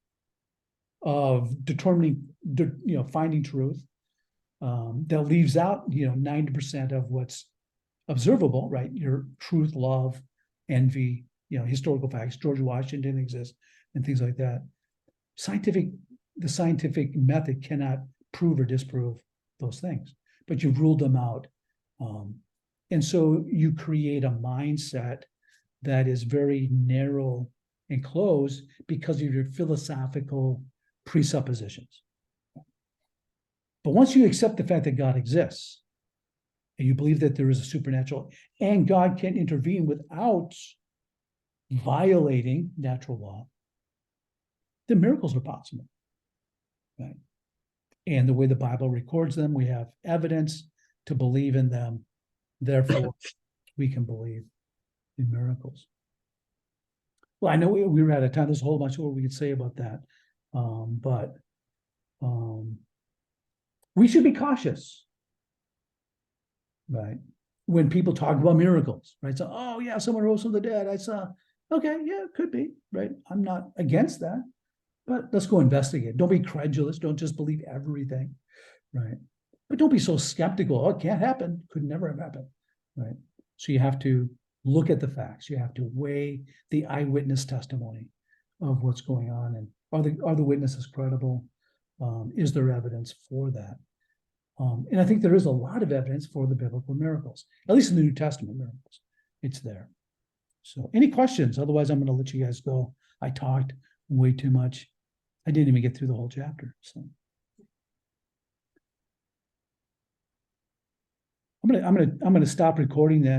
Speaker 1: of determining, finding truth that leaves out, 90% of what's observable, right? Your truth, love, envy, historical facts, George Washington didn't exist, and things like that. The scientific method cannot prove or disprove those things, but you've ruled them out. And so you create a mindset that is very narrow and closed because of your philosophical presuppositions. But once you accept the fact that God exists, and you believe that there is a supernatural, and God can intervene without violating natural law, then miracles are possible, right? And the way the Bible records them, we have evidence to believe in them. Therefore, we can believe in miracles. Well, I know we were out of time. There's a whole bunch more we could say about that. But we should be cautious, right? When people talk about miracles, right? So, oh yeah, someone rose from the dead. I saw, okay, yeah, it could be, right? I'm not against that, but let's go investigate. Don't be credulous. Don't just believe everything, right? But don't be so skeptical. Oh, it can't happen. Could never have happened, right? So you have to look at the facts. You have to weigh the eyewitness testimony of what's going on, and are the witnesses credible? Is there evidence for that? And I think there is a lot of evidence for the biblical miracles, at least in the New Testament miracles. It's there. So any questions? Otherwise, I'm going to let you guys go. I talked way too much. I didn't even get through the whole chapter. So I'm gonna stop recording then.